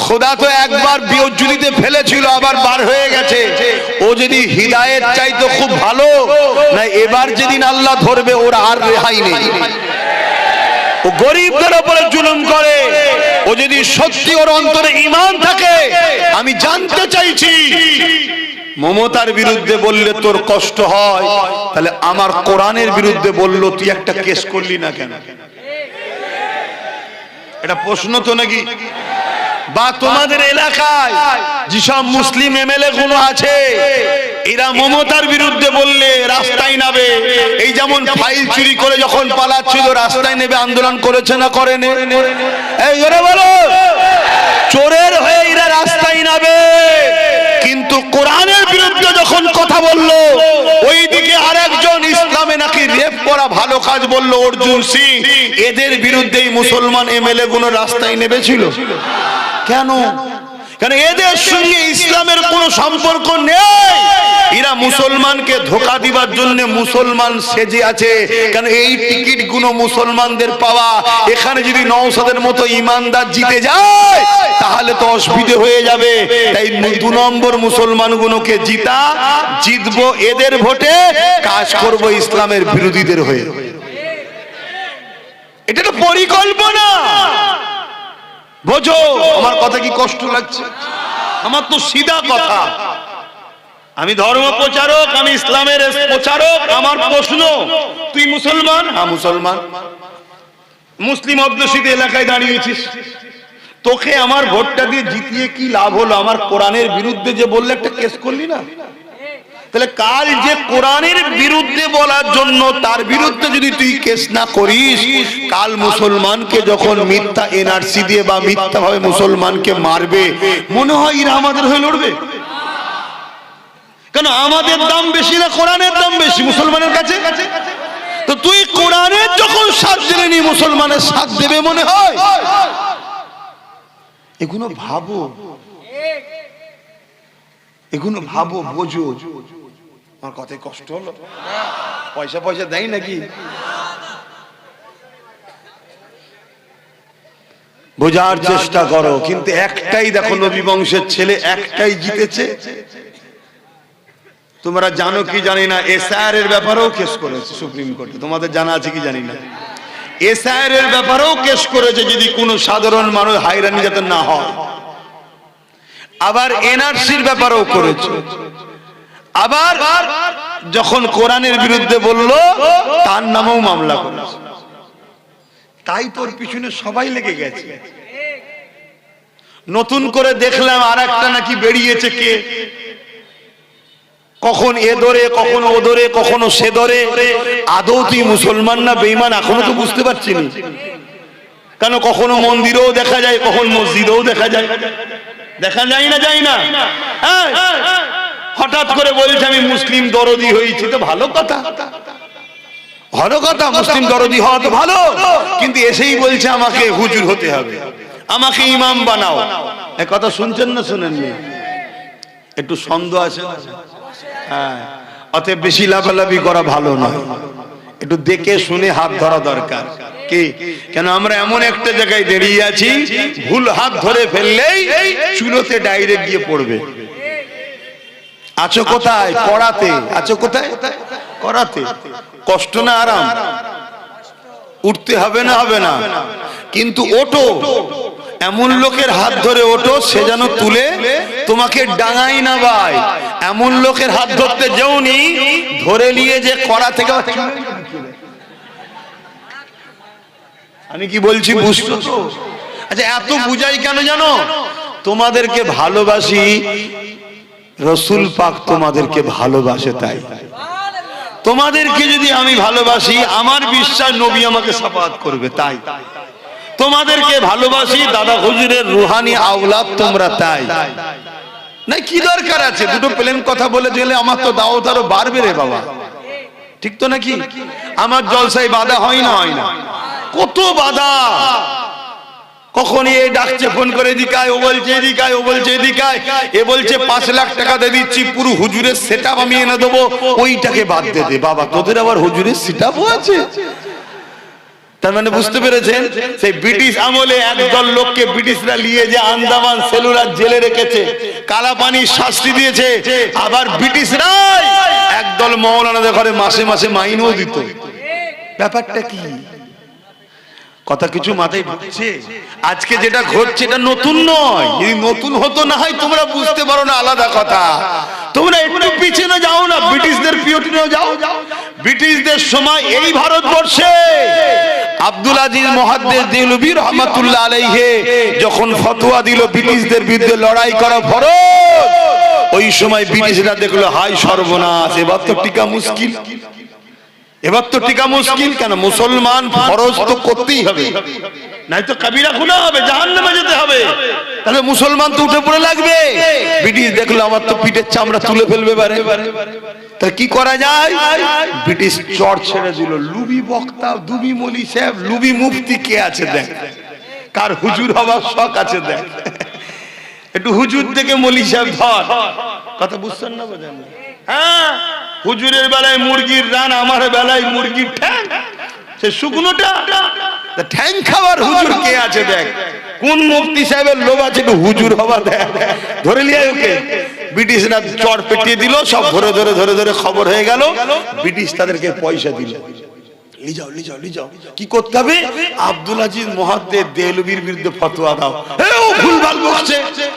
খোদা তো একবার বিয়জ্জুদিতে ফেলেছিল, আবার বার হয়ে গেছে। ও যদি হিদায়েত চাইতো খুব ভালো, না এবার যেদিন আল্লাহ ধরবে ওর আর রেহাই নেই। ও গরিবদের উপরে জুলুম করে। ও যদি সত্যি ওর অন্তরে ঈমান থাকে, আমি জানতে চাইছি মমতার বিরুদ্ধে বললে তোর কষ্ট হয়, তাহলে আমার কোরআনের বিরুদ্ধে বললো তুই একটা কেস করলি না কেন? এটা প্রশ্ন তো নাকি? বা তোমাদের এলাকায় যেসব মুসলিম এমএলএ গুলো আছে, এরা মমতার বিরুদ্ধে বললে রাস্তায় নামে। এই যেমন ফাইল চুরি করে যখন পালাচ্ছিল, রাস্তায় নেবে আন্দোলন করেছে না করেনি? এই জোরে বলো। চোরের হয়ে এরা রাস্তায় নামে, কিন্তু কোরআনের বিরুদ্ধে যখন কথা বললো, ওইদিকে আরেকজন ইসলামে নাকি রেপ করা ভালো কাজ বললো, অর্জুন সিং, এদের বিরুদ্ধেই মুসলমান এমএলএ গুলো রাস্তায় নেমেছিল। কেন? কারণ এদের সঙ্গে ইসলামের কোনো সম্পর্ক নেই। এরা মুসলমানকে ধোঁকা দিবার জন্য মুসলমান সেজে আছে। কারণ এই টিকিট গুলো মুসলমানদের পাওয়া, এখানে যদি নওশাদের মতো ইমানদার জিতে যায় তাহলে তো অসুবিধে হয়ে যাবে। তাই 2 নম্বর মুসলমান গুলোকে জিতবো এদের ভোটে, কাজ করব ইসলামের বিরোধীদের হয়ে। এটা তো পরিকল্পনা। বোঝো আমার কথা কি কষ্ট লাগছে? আমার তো সিধা কথা। আমি ধর্ম প্রচারক, আমি ইসলামের প্রচারক। আমার প্রশ্ন, তুই মুসলমান? হ্যাঁ মুসলমান। মুসলিম অধ্যুষিত এলাকায় দাঁড়িয়েছিস, তোকে আমার ভোটটা দিয়ে জিতিয়ে কি লাভ হলো? আমার কোরআনের বিরুদ্ধে যে বললে একটা কেস করলি না? তাহলে কাল যে কোরআনের বিরুদ্ধে বলার জন্য তার বিরুদ্ধে যদি তুই কেস না করিস, কাল মুসলমানকে যখন মিথ্যা এনআরসি দিয়ে বা মিথ্যা ভাবে মুসলমানকে মারবে, মনে হয় এরা আমাদের হয়ে লড়বে? কেন? আমাদের দাম বেশি না কোরআনের দাম বেশি মুসলমানের কাছে? তো তুই কোরআনের যখন সাথ দিলেনি, মুসলমানের সাথ দেবে মনে হয়? এগুলো ভাবো, এগুলো ভাবো, বোঝো। আমার কথায় কষ্ট হলো? পয়সা দেয় নাকি? বোঝার চেষ্টা করো। কিন্তু একটাই দেখো, নবী বংশের ছেলে একটাই জিতেছে। তোমরা জানো কি জানি না, এসআইআর এর ব্যাপারেও কেস করেছে সুপ্রিম কোর্টে। তোমাদের জানা আছে কি জানি না? এসআইআর এর ব্যাপারেও কেস করেছে, যদি কোনো সাধারণ মানুষ হয়রানি যাতে না হয়। আবার এনআরসির ব্যাপারেও করেছে। আবার যখন কোরআনের বিরুদ্ধে বলল, তার নামেও মামলা করেছে। তাই তোর পিছনে সবাই লেগে গেছে। নতুন করে দেখলাম আর একটা নাকি বেরিয়েছে, কে কখন এ ধরে, কখনো ও ধরে, কখনো সে ধরে। আদৌ তুই মুসলমান না বেঈমান এখনো তো বুঝতে পারছি না। কেন কখনো মন্দিরেও দেখা যায়, কখন মসজিদেও দেখা যায়, দেখা যায় না, যায় না। হঠাৎ করে বলছে আমি মুসলিম দরদি হয়েছি, তো ভালো কথা, ভালো কথা, মুসলিম দরদি হওয়া তো ভালো, কিন্তু এসেই বলছে আমাকে হুজুর হতে হবে, আমাকে ইমাম বানাও। এ কথা শুনছেন না শুনেননি? একটু সন্দেহ আছে। হ্যাঁ, অতএব বেশি লাফালাফি করা ভালো নয়, একটু দেখে শুনে হাত ধরা দরকার। কি কেন আমরা এমন একটা জায়গায় দাঁড়িয়ে আছি, ভুল হাত ধরে ফেললেই চুলোতে ডাইরেক্ট গিয়ে পড়বে। আছো কোথায়? করাতে। আছো কোথায়? করাতে। কষ্ট না আরাম? উঠতে হবে না? হবে না, কিন্তু ওঠো, এমন লোকের হাত ধরে ওঠো সে যেন তুলে তোমাকে ডাঙাই না ভাই। এমন লোকের হাত ধরতে যাওনি ধরে নিয়ে যে করা থেকে। আমি কি বলছি বুঝছো তো? আচ্ছা, এত বুঝাই কেন জানো? তোমাদেরকে ভালোবাসি, রসুল পাক তোমাদেরকে ভালোবাসে, তাই তোমাদেরকে যদি আমি ভালোবাসি আমার বিশ্বাস নবী আমাকে শাফাআত করবে, তাই তোমাদেরকে ভালোবাসি, দাদা হুজুরের রুহানি আওলাদ তোমরা, তাই না? কি দরকার আছে দুটো প্লেন কথা বলে গেলে? আমার তো দাওয়াত আরো বাড়বে রে বাবা, ঠিক তো নাকি? আমার জলসায় বাধা হয় না? হয় না, কত বাধা। কখন এ ডাকছে ফোন করে, এদিকায়, ও বলছে এদিকায়, ও বলছে এদিকায়, এ বলছে 5 লাখ টাকা দিয়ে দিচ্ছি পুরো হুজুরের সেটআপ আমি এনে দেবো, ওইটাকে বাদ দে দে। বাবা, তোদের আবার হুজুরের সেটআপও আছে? তার মানে বুঝতে পেরেছেন, সেই ব্রিটিশ আমলে একদল লোককে ব্রিটিশরা নিয়ে যে আন্দামান সেলুলার জেলে রেখেছে, কালা পানির শাস্তি দিয়েছে। আবার ব্রিটিশরাই একদল মৌলানাদের ঘরে মাসে মাসে মাইনও দিত। ব্যাপারটা কি? কথা কিছু মাথায় ঢুকছে? আজকে যেটা ঘটছে এটা নতুন নয়। যদি নতুন হতো না হয় তোমরা বুঝতে পারো না, আলাদা কথা। তোমরা একটু পিছনে যাও না, ব্রিটিশদের পিরিয়ডেও যাও। ব্রিটিশদের সময় এই ভারতবর্ষে আব্দুল আজিজ মুহাদ্দিস দেহলভী রাহমাতুল্লাহ আলাইহি যখন ফতোয়া দিল ব্রিটিশদের বিরুদ্ধে লড়াই করা ফরজ, ওই সময় ব্রিটিশরা দেখলো হাই সর্বনাশ, এবার তো টিকা মুশকিল, এবার তো টিকা মুশকিল। কেন? মুসলমান ফরজ তো করতেই হবে, নাই তো কবিরা গুনাহ হবে, জাহান্নামে যেতে হবে। তাহলে মুসলমান তো উঠে পড়ে লাগবে। ব্রিটিশ দেখলো আমার তো পিঠের চামড়া তুলে ফেলবে পারে, তাহলে কি করা যায়? ব্রিটিশ চট ছেড়ে দিল। লুবি বক্তা, দুবি মলি সাহেব, লুবি মুফতি কে আছে দেখ, কার হুজুর হবার শখ আছে দেখ, একটু হুজুর থেকে মলি সাহেব ধর। কথা বুঝছেন না? বোঝেন না? হ্যাঁ, হুজুরের বেলায় মুরগির রান, আমার বেলায় মুরগির ঠ্যাং, সে শুকনোটা ঠ্যাং খাবার হুজুর কে আছে দেখ। কোন মুফতি সাহেবের লোভ আছে একটু হুজুর হবা দেখ, ধরে লিয়ে ওকে। ব্রিটিশরা চড় পেটিয়ে দিল, সব ধরে ধরে ধরে ধরে খবর হয়ে গেল। ব্রিটিশ তাদেরকে পয়সা দিল, কি করতে হবে? আব্দুল আজিজ মুহাদ্দিস দেহলভীর বিরুদ্ধে ফতোয়া দাও। ও ভুলভাল বকছে,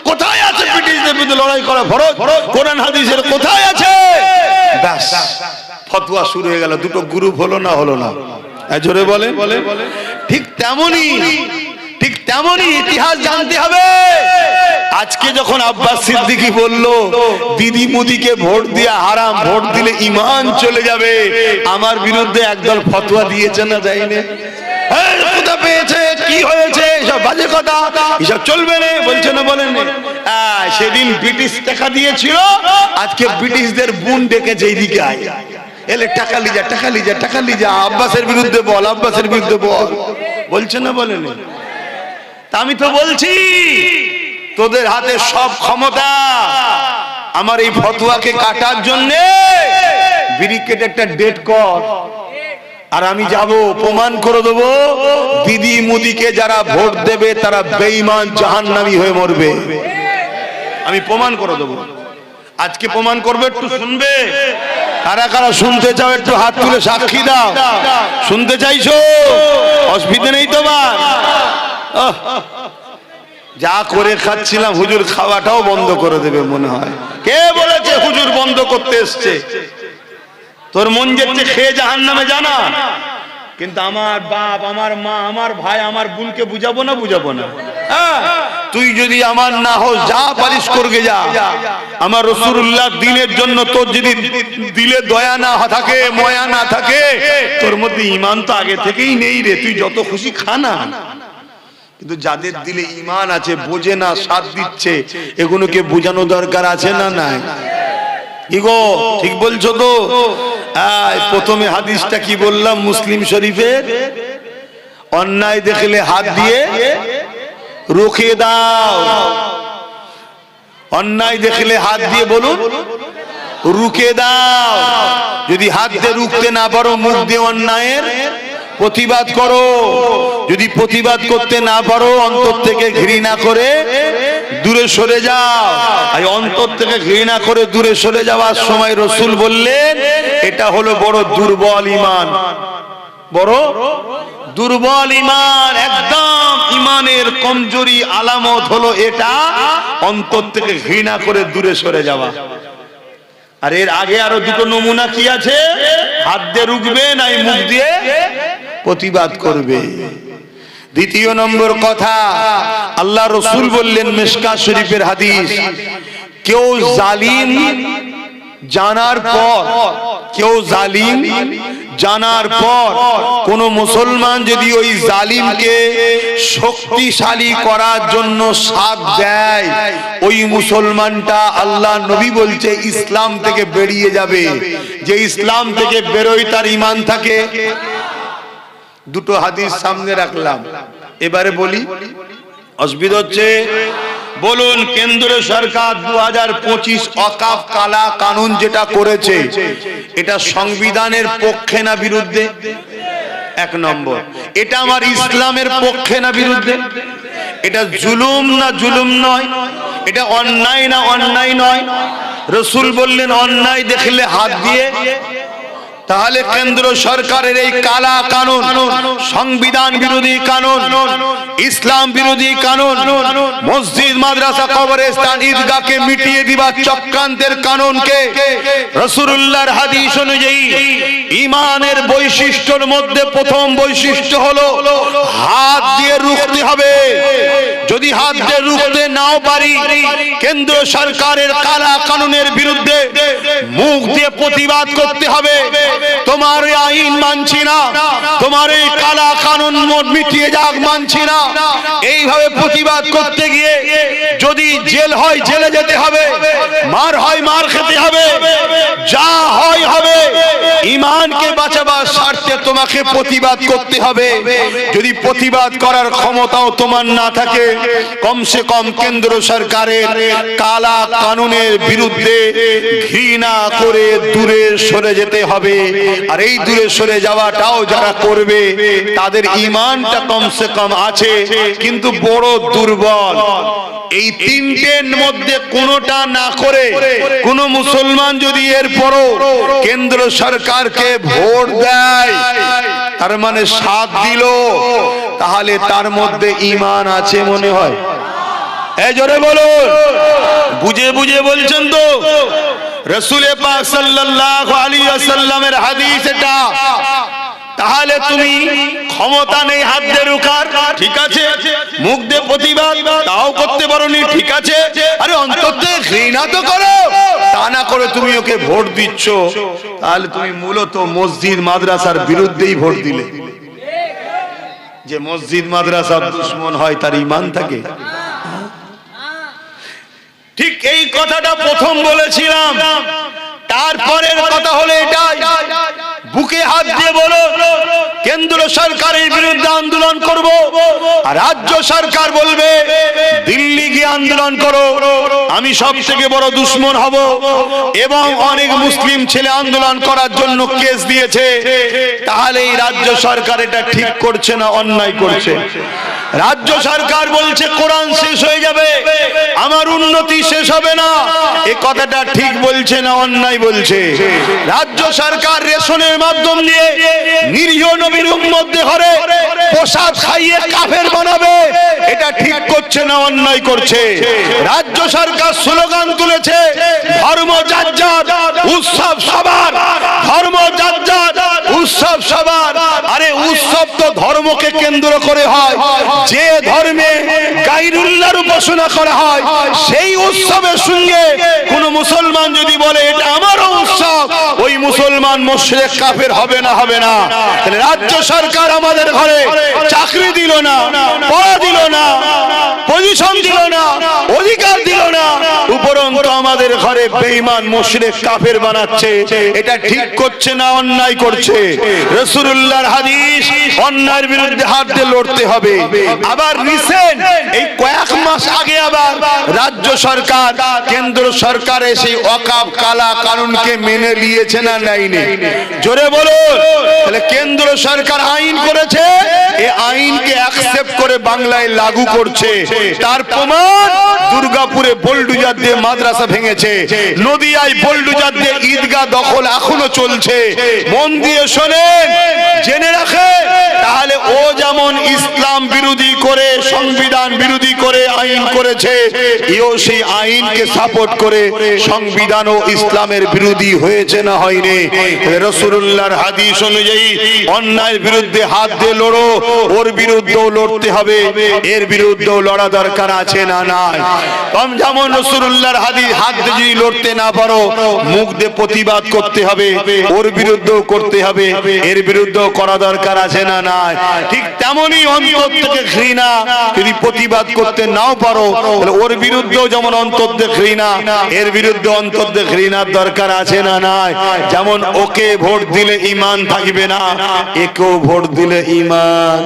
কোথায় আছে ব্রিটিশদের বিরুদ্ধে লড়াই করা ফরজ? কোরআন হাদিসের কোথায় আছে? ব্যাস, ফতোয়া শুরু হয়ে গেল। দুটো গ্রুপ হলো না? হলো না? জোরে বলে। ঠিক তেমনি, ঠিক তেমনি ইতিহাস জানতে হবে। আজকে যখন আব্বাস সিদ্দিকী বলল দিদি মুদিকে ভোট দিয়া হারাম, ভোট দিলে ঈমান চলে যাবে, আমার বিরুদ্ধে একদল ফতোয়া দিয়েছে না দেয়নি? কোথা পেয়েছে, কি হয়েছে, সব বাজে কথা, এসব চলবে না, বলছে না বলেন? সেদিন ব্রিটিশ টাকা দিয়েছিল, আজকে ব্রিটিশদের বোন ডেকেছে এইদিকে আয়, এলে টাকা লিজা, টাকা লিজা, টাকা লিজা, আব্বাসের বিরুদ্ধে বল, আব্বাসের বিরুদ্ধে বল, বলছে না বলেন? তা আমি তো বলছি তোদের হাতে সব ক্ষমতা। আমার এই ফতোয়াকে কাটার জন্য ব্রিকেট একটা ডেট কর, আর আমি যাব, প্রমাণ করে দেবো দিদি মুদিকে যারা ভোট দেবে তারা বেঈমান জাহান্নামী হয়ে মরবে। আমি প্রমাণ করে দেবো, আজকে প্রমাণ করবে। একটু শুনবে? কারা কারা শুনতে চাও একটু হাত তুলে সাক্ষী দাও। শুনতে চাইছো? অসুবিধা নেই তো? যা করে খাচ্ছিলাম হুজুর খাওয়াটাও বন্ধ করে দেবে মনে হয়। কে বলেছে হুজুর বন্ধ করতে এসছে? তোর মন যেতে খেয়ে জাহান্নামে জানা, কিন্তু আমার বাপ, আমার মা, আমার ভাই, আমার বোনকে বুঝাবো না? বুঝাবো না? তুই যদি আমার না হস যা পারিস করগে যা। আমার রাসূলুল্লাহ দ্বীনের জন্য তোর যদি দিলে দয়া না থাকে, মায়া না থাকে, তোর মধ্যে ঈমান তো আগে থেকেই নেই রে, তুই যত খুশি খা না। কিন্তু যাদের দিলে ঈমান আছে, বোঝে না, সাথ দিচ্ছে, এগুলোকে বোঝানো দরকার আছে না নাই? কি গো ঠিক বলছো তো? প্রথমে হাদিসটা কি বললাম মুসলিম শরীফের? অন্যায় দেখলে হাত দিয়ে রুখে দাও। অন্যায় দেখলে হাত দিয়ে বলুন রুখে দাও। যদি হাত দিয়ে রুখতে না পারো, মুখ দিয়ে অন্যায়ের প্রতিবাদ করো। যদি প্রতিবাদ করতে না পারো, অন্তর থেকে ঘৃণা করে দূরে সরে যাও। আর অন্তর থেকে ঘৃণা করে দূরে সরে যাওয়ার সময় রাসূল বললেন এটা হলো বড় দুর্বল ঈমান। বড় দুর্বল ঈমান, একদম ঈমানের কমজোরি আলামত হলো এটা, অন্তর থেকে ঘৃণা করে দূরে সরে যাওয়া। আর এর আগে আরো দুটো নমুনা কি আছে? হাত দিয়ে রুখবে না মুখ দিয়ে প্রতিবাদ করবে। দ্বিতীয় নম্বর কথা, আল্লাহ রাসূল বললেন মিশকাত শরীফের হাদিস, কেউ জালিম জানার পর, কেউ জালিম জানার পর কোন মুসলমান যদি ওই জালিমকে শক্তিশালী করার জন্য সাথ দেয়, ওই মুসলমানটা আল্লাহ নবী বলছে ইসলাম থেকে বেরিয়ে যাবে। যে ইসলাম থেকে বেরোয় তার ঈমান থাকে। দুটো হাদিস সামনে রাখলাম, এবারে বলি অসুবিধা হচ্ছে? বলুন, কেন্দ্র সরকার 2025 ওয়াকফ কালা কানুন যেটা করেছে, এটা সংবিধানের পক্ষে না বিরুদ্ধে? এক নম্বর, এটা আমার ইসলামের পক্ষে না বিরুদ্ধে? এটা জুলুম না জুলুম নয়? এটা অন্যায় না অন্যায় নয়? রাসূল বললেন অন্যায় দেখলে হাত দিয়ে। তাহলে কেন্দ্র সরকারের এই কালা কানুন, সংবিধান বিরোধী কানুন, ইসলাম বিরোধী কানুন, মসজিদ মাদ্রাসা কবরস্থান ঈদগাহকে মিটিয়ে দিবার চক্রান্তের কানুনকে রাসূলুল্লাহর হাদিস অনুযায়ী ঈমানের বৈশিষ্ট্যের মধ্যে প্রথম বৈশিষ্ট্য হলো হাত দিয়ে রুখতে হবে। যদি হাত দিয়ে রুখতে নাও পারি, কেন্দ্র সরকারের কালা কানুনের বিরুদ্ধে মুখ দিয়ে প্রতিবাদ করতে হবে। তোমার আইন মানছি না, তোমার এই কালা কানুন মিটিয়ে যাক মানছি না, এইভাবে প্রতিবাদ করতে গিয়ে যদি জেল হয় জেলে যেতে হবে, মার হয় মার খেতে হবে, যা হয় হবে। ঈমানকে বাঁচাবার স্বার্থে তোমাকে প্রতিবাদ করতে হবে। যদি প্রতিবাদ করার ক্ষমতাও তোমার না থাকে, কমসে কম কেন্দ্র সরকারের কালা কানুনের বিরুদ্ধে ঘৃণা করে দূরে সরে যেতে হবে। আর এই দূরে সরে যাওয়াটাও যারা করবে তাদের ঈমানটা কমসে কম আছে, কিন্তু বড় দুর্বল। এই তিনটের মধ্যে কোনোটা না করে কোন মুসলমান যদি এরপরও কেন্দ্র সরকারকে ভোট দেয়, তার মানে সাথ দিল, তাহলে তার মধ্যে ঈমান আছে মনে হয়? এই জোরে বলুন, বুঝে বুঝে বলছেন তো? রাসূল পাক সাল্লাল্লাহু আলাইহি ওয়াসাল্লামের হাদিস এটা। তাহলে তুমি ক্ষমতা নেই হাত দিয়ে রুখার, ঠিক আছে, মুখ দিয়ে প্রতিবাদ তাও করতে পারোনি, ঠিক আছে, আরে অন্তর থেকে ঘৃণা তো করো। তা না করে তুমি ওকে ভোট দিচ্ছ, তাহলে তুমি মূলত মসজিদ মাদ্রাসার বিরুদ্ধেই ভোট দিলে। যে মসজিদ মাদ্রাসার দুশমন হয় তার ঈমান থাকে? ঠিক এই কথাটা প্রথম বলেছিলাম। তারপরের কথা হলো এটাই, বুকে হাত দিয়ে বলো কেন্দ্র সরকারের বিরুদ্ধে আন্দোলন করব, আর রাজ্য সরকার বলবে দিল্লি গিয়ে আন্দোলন করো, আমি সব থেকে বড় দুশমন হব। এবং অনেক মুসলিম ছেলে আন্দোলন করার জন্য কেস দিয়েছে। তাহলে এই রাজ্য সরকার এটা ঠিক করছে না অন্যায় করছে? রাজ্য সরকার বলছে কোরআন শেষ হয়ে যাবে, আমার উন্নতি শেষ হবে না, এই কথাটা ঠিক বলছে না অন্যায় বলছে? রাজ্য সরকার রেশনের মাধ্যম দিয়ে নিরীহ নবীর উম্মতদের ঘরে প্রসাদ খাইয়ে কাফের বানাবে, এটা ঠিক করছে না অন্যায় করছে? রাজ্য সরকার স্লোগান তুলেছে ধর্ম যার যার উৎসব সবার, ধর্ম যার যার উৎসব সবার। আরে উৎসব তো ধর্মকে কেন্দ্র করে হয়। যে ধর্মে গাই গায়রুল্লাহর উপাসনা করা হয়, সেই উৎসবের সঙ্গে কোন মুসলমান যদি বলে এটা আমারও উৎসব, ওই মুসলমান মুশরিক কাফের হবে না? হবে না। তাহলে রাজ্য সরকার আমাদের ঘরে চাকরি দিল না, পড়া দিল না, পজিশন দিল না, অধিকার দিল না, উপরন্তু আমাদের ঘরে বেঈমান মুশরিক কাফের বানাচ্ছে। এটা ঠিক করছে না অন্যায় করছে? রাসূলুল্লাহর হাদিস, অন্যায়ের বিরুদ্ধে হাত দিয়ে লড়তে হবে। আবার রিসেন্ট এই কয়েক মাস আগে আবার রাজ্য সরকার, কেন্দ্র সরকার সেই ওয়াকফ কালা কানুনকে মেনে নিয়েছে না নেয়নি? জোরে বলুন। তাহলে কেন্দ্র সরকার আইন করেছে, এই আইনকে অ্যাকসেপ্ট করে বাংলায় লাগু করছে। তার প্রমাণ দুর্গাপুরে বোল্ডুজার দিয়ে মাদ্রাসা ভেঙেছে, নদিয়ায় বোল্ডুজার দিয়ে ঈদগাহ দখল এখনো চলছে। মন দিয়ে শোনেন, জেনে রাখেন, তাহলে ও যেমন ইসলাম বিরোধী করে, সংবিধান বিরোধী করে আইন করেছে, এও সেই আইনকে সাপোর্ট করে সংবিধান ও ইসলামের বিরোধী হয়েছে না হয়নি? রাসূলুল্লাহর হাদিস অনুযায়ী অন্যায়ের বিরুদ্ধে হাত দিয়ে লড়ো, ওর বিরুদ্ধেও লড়তে হবে, এর বিরুদ্ধেও লড়া দরকার আছে না নাই? যেমন রাসূলুল্লাহর হাদিস, হাত দিয়ে যদি লড়তে না পারো, মুখ দিয়ে প্রতিবাদ করতে হবে, ওর বিরুদ্ধেও করতে হবে, এর বিরুদ্ধেও করা দরকার আছে না নাই? ঠিক তেমনই অন্তর থেকে ঘৃণা যদি প্রতিবাদ করতে নাও পারো, তাহলে ওর বিরুদ্ধেও যেমন অন্তর থেকে ঘৃণা, এর বিরুদ্ধে অন্তর থেকে ঘৃণার দরকার আছে না নাই? যেমন ওকে ভোট দিলে ঈমান থাকবে না, একেও ভোট দিলে ঈমান।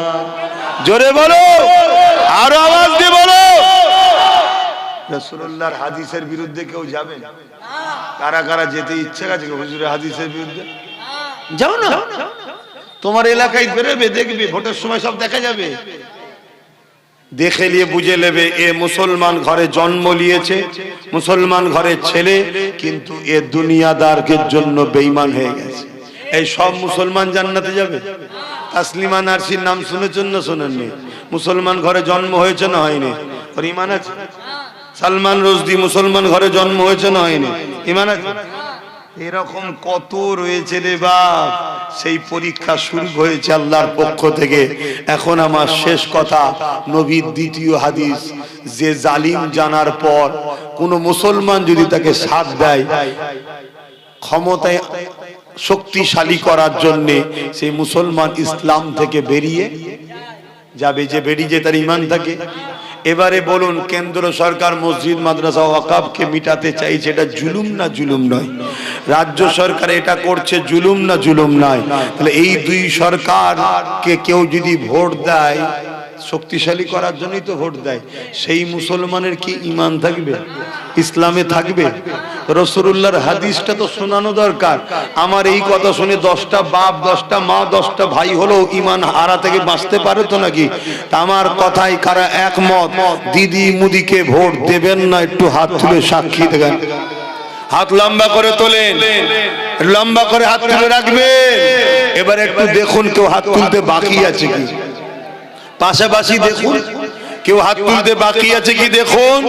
জোরে বলো, আরো আওয়াজ দিয়ে বলো। রাসূলুল্লাহর হাদিসের বিরুদ্ধে কেউ যাবে? কারা কারা যেতে ইচ্ছে আছে হুজুরের হাদিসের বিরুদ্ধে? যাও না, তোমার এলাকায় বেরোবে, দেখবে ভোটের সময় সব দেখা যাবে। দেখে নিয়ে বুঝে নেবে এ মুসলমান ঘরে জন্ম নিয়েছে, মুসলমান ঘরের ছেলে, কিন্তু এ দুনিয়াদারের জন্য বেঈমান হয়ে গেছে। এই সব মুসলমান জান্নাতে যাবে? তাসলিমা নার্সির নাম শুনেছেন না শোনেননি? মুসলমান ঘরে জন্ম হয়েছে না হয়নি? ওর ঈমান আছে? সালমান রুশদি মুসলমান ঘরে জন্ম হয়েছে না হয়নি? ঈমান আছে? এরকম কত রয়েছে রে বাপ। সেই পরীক্ষা শুরু হয়েছে আল্লাহর পক্ষ থেকে। এখন আমার শেষ কথা, নবীর দ্বিতীয় হাদিস, যে জালিম জানার পর কোন মুসলমান যদি তাকে সাথ দেয় ক্ষমতায় শক্তিশালী করার জন্য, সেই মুসলমান ইসলাম থেকে বেরিয়ে যাবে। যে বেরিয়ে তার ঈমান থাকে। এবারে বলুন, কেন্দ্র সরকার মসজিদ মাদ্রাসা ওয়াকফকে মিটাতে চাইছে, এটা জুলুম না জুলুম নয়? রাজ্য সরকার এটা করছে, জুলুম না জুলুম নয়? তাহলে এই দুই সরকারকে কেউ যদি ভোট দেয়, শক্তিশালী করার জন্যই তো ভোট দেয়, সেই মুসলমানের কি ঈমান থাকবে? ইসলামে থাকবে? রাসূলুল্লাহর হাদিসটা তো শোনানো দরকার। আমার এই কথা শুনে 10টা বাপ, 10টা মা, 10টা ভাই হলো ঈমান হারা থেকে বাঁচতে পারে তো নাকি? আমার কথাই কারা একমত? দিদি মুদিকে ভোট দেবেন না? একটু হাত তুলে সাক্ষী দেন। হাত লম্বা করে তোলেন, লম্বা করে হাত তুলে রাখবেন। এবার একটু দেখুন কেউ হাত তুলতে বাকি আছে কি, পাশাপাশি দেখুন কেউ হাত তুলতে বাকি আছে কি দেখুন।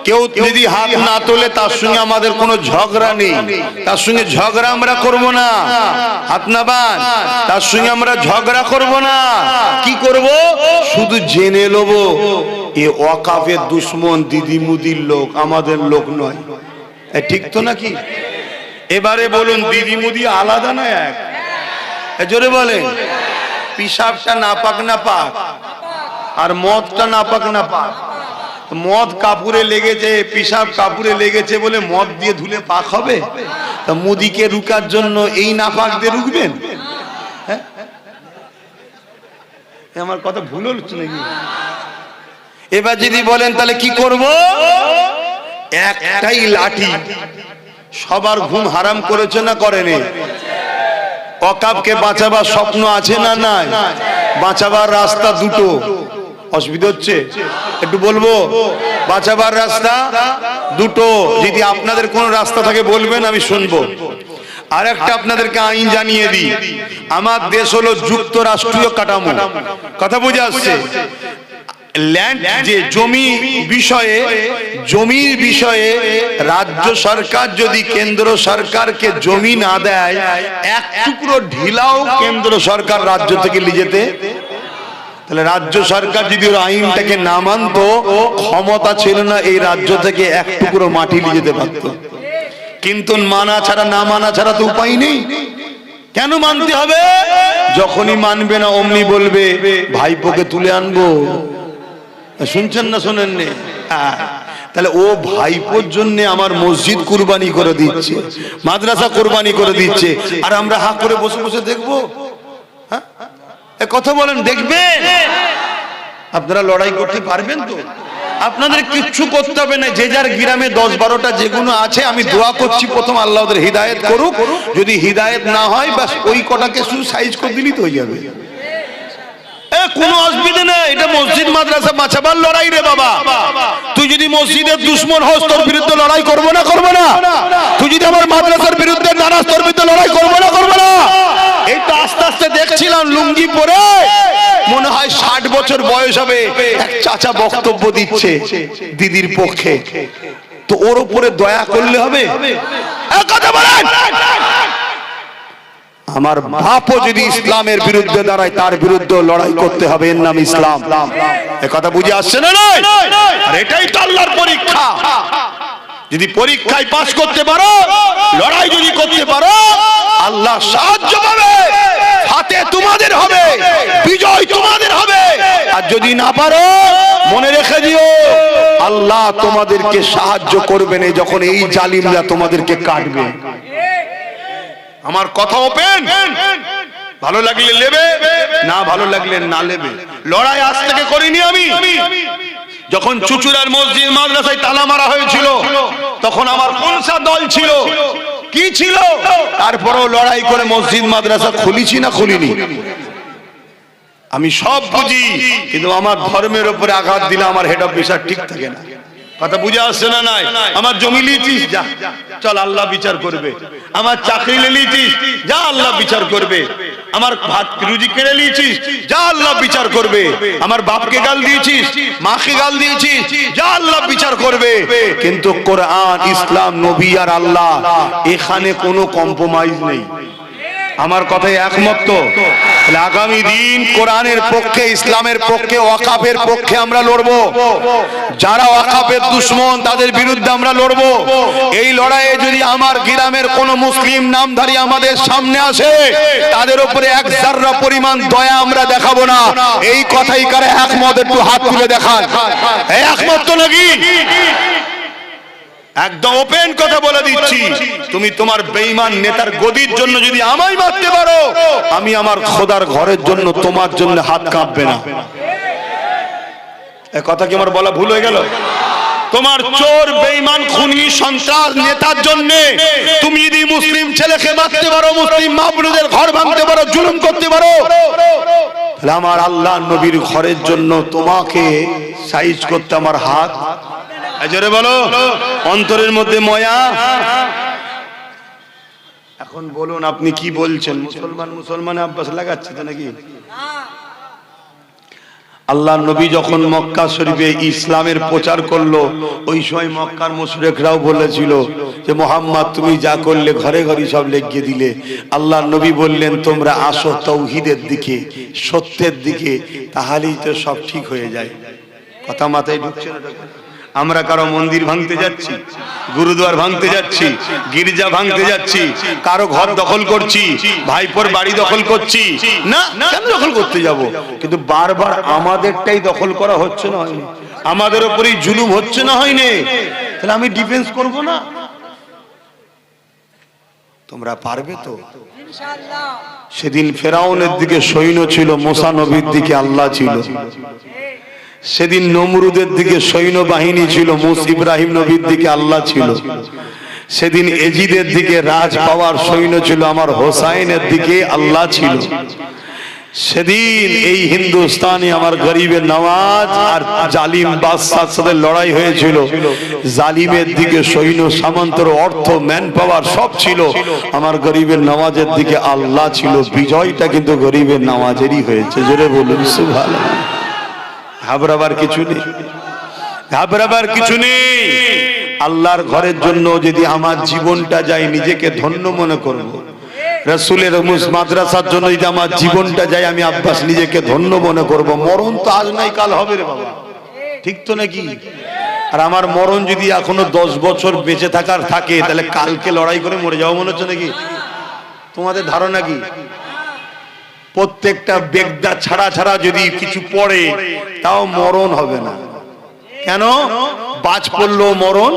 কেউ যদি হাত না তোলে তার সঙ্গে আমাদের কোনো ঝগড়া নেই, তার সঙ্গে ঝগড়া আমরা করব না। হাত নামান, তার সঙ্গে আমরা ঝগড়া করব না। কি করব? শুধু জেনে নেব এ ওয়াকফের দুশমন, দিদি মুদির লোক, আমাদের লোক নয়। ঠিক তো নাকি? এবারে বলুন, দিদি মুদি আলাদা না এক? জোরে বলেন। পিশাবটা নাপাক না পাক, আর মদটা নাপাক না পাক? মদ কাপড়ে লেগেছে, পিশাব কাপড়ে লেগেছে বলে মদ দিয়ে ধুলে পাক হবে? তা মুদিকে রুকার জন্য এই নাপাক দিয়ে রুকবেন? হ্যাঁ, আমার কথা ভুল হচ্ছে নাকি? এবার যদি বলেন তাহলে কি করব? একটাই লাঠি সবার ঘুম হারাম করেছে না করেনি? ওয়াকফকে বাঁচাবার স্বপ্ন আছে না নাই? বাঁচাবার রাস্তা দুটো। অসুবিধা হচ্ছে? একটু বলবো, বাঁচাবার রাস্তা দুটো। যদি আপনাদের কোন রাস্তা থাকে বলবেন, আমি শুনবো। আর একটা আপনাদেরকে আইন জানিয়ে দিই, আমার দেশ হলো যুক্তরাষ্ট্রীয় কাঠামো। কথা বুঝে আসছে? ল্যান্ড, যে জমির বিষয়ে রাজ্য সরকার যদি কেন্দ্র সরকারকে জমি না দেয়, এক টুকরো ঢিলাও কেন্দ্র সরকার রাজ্য থেকে নিয়ে যেতে তাহলে রাজ্য সরকার যদি ওর আইনটাকে না মানতো, ক্ষমতা ছিল না এই রাজ্য থেকে এক টুকরো মাটি নিয়ে যেতে পারত। কিন্তু মানা ছাড়া, না মানা ছাড়া তো উপায় নেই। কেন মানতে হবে? যখনই মানবে না অমনি বলবে ভাইপোকে তুলে আনবো। শুনছেন না শোনেননি? হ্যাঁ, তাহলে ও ভাইপোর জন্য আমার মসজিদ কুরবানি করে দিচ্ছে, মাদ্রাসা কুরবানি করে দিচ্ছে, আর আমরা হা করে বসে বসে দেখবো? হ্যাঁ, কথা বলেন, দেখবেন? আপনারা লড়াই করতে পারবেন তো? আপনাদের কিচ্ছু করতে হবে না। যে যার গ্রামে 10-12টা যেগুলো আছে, আমি দোয়া করছি প্রথম আল্লাহ ওদের হিদায়েত করুক। যদি হিদায়েত না হয়, বাস ওই কটাকে শুধু সাইজ করে দিলেই তো হয়ে যাবে। কোনো অসুবিধা নেই। এটা মসজিদ মাদ্রাসা বাঁচাবার লড়াই রে বাবা। তুই যদি মসজিদের দুশ্মন হস, তোর বিরুদ্ধে লড়াই করবো না? করবো না? তুই যদি আমার মাদ্রাসার বিরুদ্ধে নারাজ, তোর বিরুদ্ধে লড়াই করবো না? করবো না? এই তো আস্তে আস্তে দেখছিলাম লুঙ্গি পরে, মনে হয় 60 বছর বয়স হবে, এক চাচা বক্তব্য দিচ্ছে দিদির পক্ষে। তো ওর উপরে দয়া করলে হবে? কথা বলেন। আমার বাপও যদি ইসলামের বিরুদ্ধে দাঁড়ায়, তার বিরুদ্ধে লড়াই করতে হবে, এর নাম ইসলাম। কথা বুঝে আসছে না? আর এটাই তো আল্লাহর পরীক্ষা। যদি পরীক্ষায় পাস করতে পারো, লড়াই যদি করতে পারো, আল্লাহ সাহায্য পাবে, হাতে তোমাদের হবে, বিজয় তোমাদের হবে। আর যদি না পারো, মনে রেখে দিও আল্লাহ তোমাদেরকে সাহায্য করবে না যখন এই জালিমরা তোমাদেরকে কাটবে। আমার কথা ওপেন, ভালো লাগলে নেবে, না ভালো লাগলে না নেবে। লড়াই আজ থেকে করিনি আমি। যখন চুচুড়ার মসজিদ মাদ্রাসায় তালা মারা হয়েছিল, তখন আমার কোনসা দল ছিল, কি ছিল, তারপরেও লড়াই করে মসজিদ মাদ্রাসা খুলিছি না খুলিনি? আমি সব বুঝি, কিন্তু আমার ধর্মের উপরে আঘাত দিলে আমার হেড অফিসার ঠিক থাকে না। কথা বুঝে আসছে না? নাই। আমার জমি লিয়েছিস, যা, চল আল্লাহ বিচার করবে। আমার চাকরি লিয়েছিস, যা, আল্লাহ বিচার করবে। আমার ভাত রুজি কেড়ে নিয়েছিস, যা, আল্লাহ বিচার করবে। আমার বাপকে গাল দিয়েছিস, মাকে গাল দিয়েছিস, যা, আল্লাহ বিচার করবে। কিন্তু কোরআন, ইসলাম, নবী আর আল্লাহ, এখানে কোনো কম্প্রোমাইজ নেই। আমার কথায় একমত তো? আগামী দিন কোরআনের পক্ষে, ইসলামের পক্ষে, ওয়াকাফের পক্ষে আমরা লড়বো। যারা ওয়াকাফের দুশমন, তাদের বিরুদ্ধে আমরা লড়বো। এই লড়াইয়ে যদি আমার গ্রামের কোন মুসলিম নামধারী আমাদের সামনে আসে, তাদের উপরে এক জাররা পরিমাণ দয়া আমরা দেখাবো না। এই কথাই কারে একমত? একটু হাত তুলে দেখান। একমত তো নাকি? একদম ওপেন কথা বলে দিচ্ছি, তুমি তোমার বেঈমান নেতার গদির জন্য যদি আমায় মারতে পারো, আমি আমার খোদার ঘরের জন্য তোমার জন্য হাত কাঁপবে না। এই কথা কি আমার বলা ভুল হয়ে গেল? তোমার চোর, বেঈমান, খুনি, সন্ত্রাস নেতার জন্য তুমি যদি মুসলিম ছেলেকে মারতে পারো, মুসলিম মা বোনদের ঘর ভাঙতে পারো, জুলুম করতে পারো, তাহলে আমার আল্লাহ নবীর ঘরের জন্য তোমাকে সাইজ করতে আমার হাত। জোরে বলো, অন্তরের মধ্যে ময়া। এখন বলুন আপনি কি বলছেন? মুসলমানে আব্বাস লাগাচ্ছে তো নাকি? আল্লাহ নবী যখন মক্কা শরীফে ইসলামের প্রচার করলো, ওই সময় মক্কার মুশরিকরাও বলেছিল যে মুহাম্মদ তুমি যা করলে ঘরে ঘরে সব লেগিয়ে দিলে। আল্লাহ নবী বললেন তোমরা আসো তাওহীদের দিকে, সত্যের দিকে, তাহলেই তো সব ঠিক হয়ে যায়। কথা মাথায় ঢুকছে না? আমরা কারো মন্দির ভাঙতে যাচ্ছি, গুরুদুয়ার ভাঙতে যাচ্ছি, গির্জা ভাঙতে যাচ্ছি, কারো ঘর দখল করছি, ভাইপোর বাড়ি দখল করছি না? কেন দখল করতে যাব? কিন্তু বারবার আমাদেরটাই দখল করা হচ্ছে না, হয়নি? আমাদের উপরেই জুলুম হচ্ছে না, হয়নি? তাহলে আমি ডিফেন্স করব না? তোমরা পারবে তো? সেদিন ফেরাউনের দিকে সৈন্য ছিল, মুসা নবীর দিকে আল্লাহ ছিল। সেদিন নমরুদের দিকে সৈন্য বাহিনী ছিল, ইব্রাহিম নবীর দিকে আল্লাহ ছিল। সেদিন এজিদের দিকে রাজ পাওয়ার সৈন্য ছিল, আমার হোসাইনের দিকে আল্লাহ ছিল। সেদিন এই হিন্দুস্তানে আমার গরিবের নওয়াজ আর জালিম বাদশার সাথে লড়াই হয়েছিল। জালিমের দিকে সৈন্য, সামন্তর, অর্থ, ম্যান পাওয়ার সব ছিল, আমার গরিবের নওয়াজের দিকে আল্লাহ ছিল। বিজয়টা কিন্তু গরিবের নওয়াজেরই হয়েছে। জোরে বলুন সুবহানাল্লাহ। ঘাবড়াবার কিছু নেই, ঘাবড়াবার কিছু নেই। আল্লাহর ঘরের জন্য যদি আমার জীবনটা যায়, নিজেকে ধন্য মনে করব। রাসূলের মাদ্রাসার জন্য যদি আমার জীবনটা যায়, আমি আব্বাস নিজেকে ধন্য মনে করব। মরণ তো আজ নাই কাল হবে রে বাবা, ঠিক তো নাকি? আর আমার মরণ যদি এখনো 10 বছর বেঁচে থাকার থাকে, তাহলে কালকে লড়াই করে মরে যাবো মনে হচ্ছে নাকি? তোমাদের ধারণা কি? প্রত্যেকটা বেগদা ছাড়া ছাড়া যদি কিছু পড়ে, তাও মরণ হবে না। কেন? বাজ পড়লো মরণ,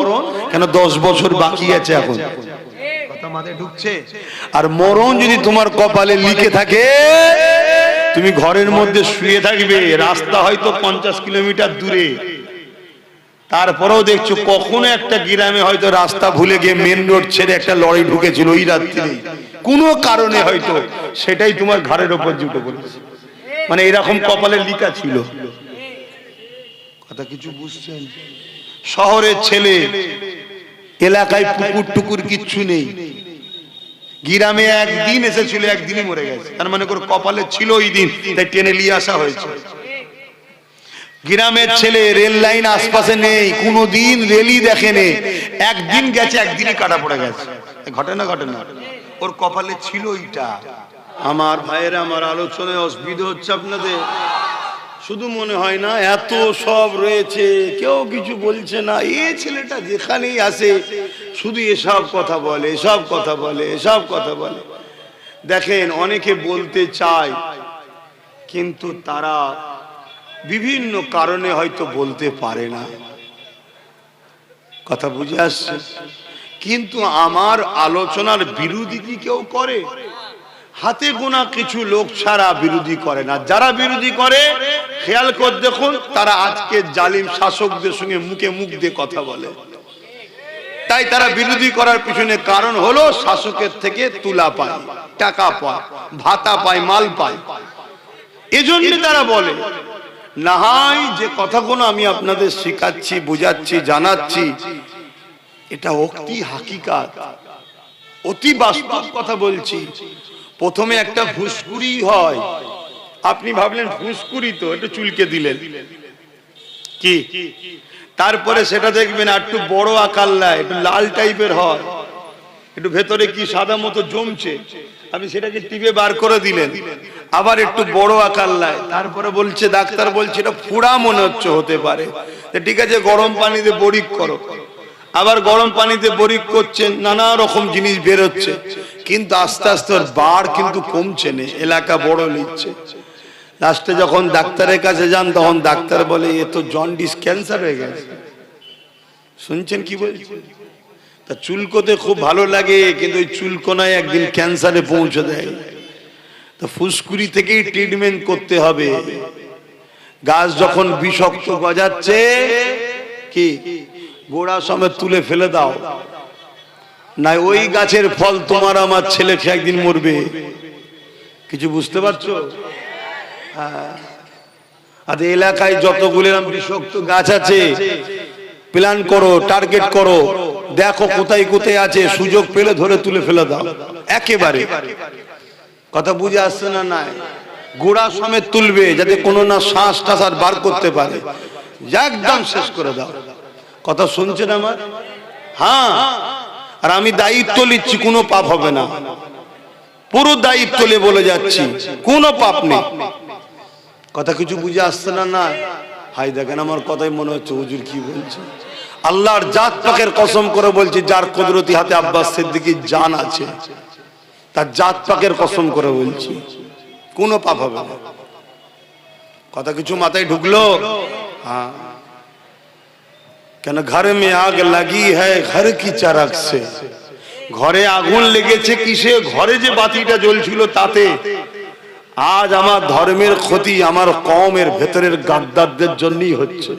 কেন 10 বছর বাকি আছে এখন। কথা মাথায় ঢুকছে? আর মরণ যদি তোমার কপালে লিখে থাকে, তুমি ঘরের মধ্যে শুয়ে থাকবে, রাস্তা হয়তো 50 কিলোমিটার দূরে, তারপরেও দেখছো কখনো একটা গ্রামে হয়তো রাস্তা ভুলে গিয়ে মেন রোড ছেড়ে একটা লরি ঢুকেছিল ওই রাত্রে, কোনো কারণে হয়তো সেটাই তোমার ঘরের উপর জুটে পড়েছে। মানে এরকম কপালে লিখা ছিল। কথা কিছু বুঝছেন? শহরের ছেলে, এলাকায় পুকুর টুকুর কিচ্ছু নেই, গ্রামে একদিন এসেছিল, একদিনই মরে গেছে। তার মানে করে কপালে ছিল ওই দিন, তাই টেনে নিয়ে আসা হয়েছে। গ্রামের ছেলে, রেল লাইন আশপাশে নেই, কোনোদিন রেলই দেখেনি, একদিন গেছে, একদিনই কাটা পড়ে গেছে। ঘটে না? ঘটে না? ওর কপালে ছিল এইটা। আমার ভাইয়েরা, আমার আলোচনায় অসুবিধা হচ্ছে আপনাদের? শুধু মনে হয় না এত সব রয়েছে, কেউ কিছু বলছে না। এই ছেলেটা যেখানেই আসে শুধু এসব কথা বলে, এসব কথা বলে, এসব কথা বলে। দেখেন, অনেকে বলতে চায়, কিন্তু তারা বিভিন্ন কারণে হয়তো বলতে পারে না। কথা বুঝে আসছে? কিন্তু আমার আলোচনার বিরোধী কি কেউ করে? হাতে গোনা কিছু লোক ছাড়া বিরোধী করে না। যারা বিরোধী করে, খেয়াল করে দেখুন, তারা আজকে জালিম শাসকদের সঙ্গে মুখে মুখ দিয়ে কথা বলে। তাই তারা বিরোধী করার পিছনে কারণ হলো শাসকের থেকে তুলা পায়, টাকা পায়, ভাতা পায়, মাল পায়, এজন্য তারা বলে। না হয় যে কথাগুলো আমি আপনাদের শেখাচ্ছি, বুঝাচ্ছি, জানাচ্ছি, এটা অতি হাকিকাত, অতি বাস্তব কথা বলছি। প্রথমে একটা ফুসকুড়ি হয়, আপনি ভাবলেন ফুসকুড়ি তো একটু চুলকে দিলেন, কি? তারপরে সেটা দেখবেন একটু বড় আকার নেয়, একটু লাল টাইপের হয়, একটু ভেতরে কি সাদা মতো জমছে, আপনি সেটাকে টিপে বার করে দিলেন, আবার একটু বড় আকার নেয়। তারপরে বলছে, ডাক্তার বলছে এটা ফোড়া মনে হচ্ছে, হতে পারে, ঠিক আছে গরম পানিতে বরিক করো। আবার গরম পানিতে বরিক করছেন, নানা রকম জিনিস বেরোচ্ছে, কিন্তু আস্তে আস্তে ওর বার কিন্তু কমছে না, এলাকা বড় নিচ্ছে। লাস্টে যখন ডাক্তারের কাছে যান, তখন ডাক্তার বলে এ তো জন্ডিস, ক্যান্সার হয়ে গেছে। শুনছেন কি বলছেন? তা চুলকোতে খুব ভালো লাগে, কিন্তু ওই চুলকোনায় একদিন ক্যান্সারে পৌঁছে দেয়। তো ফুসকুড়ি থেকেই ট্রিটমেন্ট করতে হবে। গাছ যখন বিষাক্ত গজাচ্ছে, কি গোড়া সমেত তুলে ফেলে দাও, না ওই গাছের ফল তোমার আমার ছেলে খেয়ে একদিন মরবে। কিছু বুঝতে পারছো? আর এলাকায় যতগুলো বিষাক্ত গাছ আছে, প্ল্যান করো, টার্গেট করো, দেখো কোথায় কোথায় আছে, সুযোগ পেলে ধরে তুলে ফেলে দাও একেবারে। কথা বুঝে আসছে না? নাই গোড়া সমেত তুলবে, যাতে কোনো না শ্বাস টাস আর বার করতে পারে, একদম শেষ করে দাও। কথা শুনছেন আমার? হ্যাঁ, আর আমি দায়িত্ব নিচ্ছি, কোনো পাপ হবে না, পুরো দায়িত্ব নিয়ে বলে যাচ্ছি, কোনো পাপ নেই। কথা কিছু বুঝে আসছে না? না হাই দেখেন, আমার কথাই মনে হচ্ছে হুজুর কি বলছে। আল্লাহর জাত পাকের কসম করে বলছি, যার কুদরতি হাতে আব্বাস সিদ্দিকীর জান আছে, তার জাত পাকের কসম করে বলছি, কোনো পাপ হবে না। কথা কিছু মাথায় ঢুকলো? হ্যাঁ। কেন? ঘরে মে আগ লাগি হ্যায় ঘর কি চারাক সে। ঘরে আগুন লেগেছে কিসে? ঘরে যে বাতিটা জ্বলছিল তাতে। আজ আমার ধর্মের ক্ষতি আমার কওমের ভেতরের গাদ্দারদের জন্যই হচ্ছে।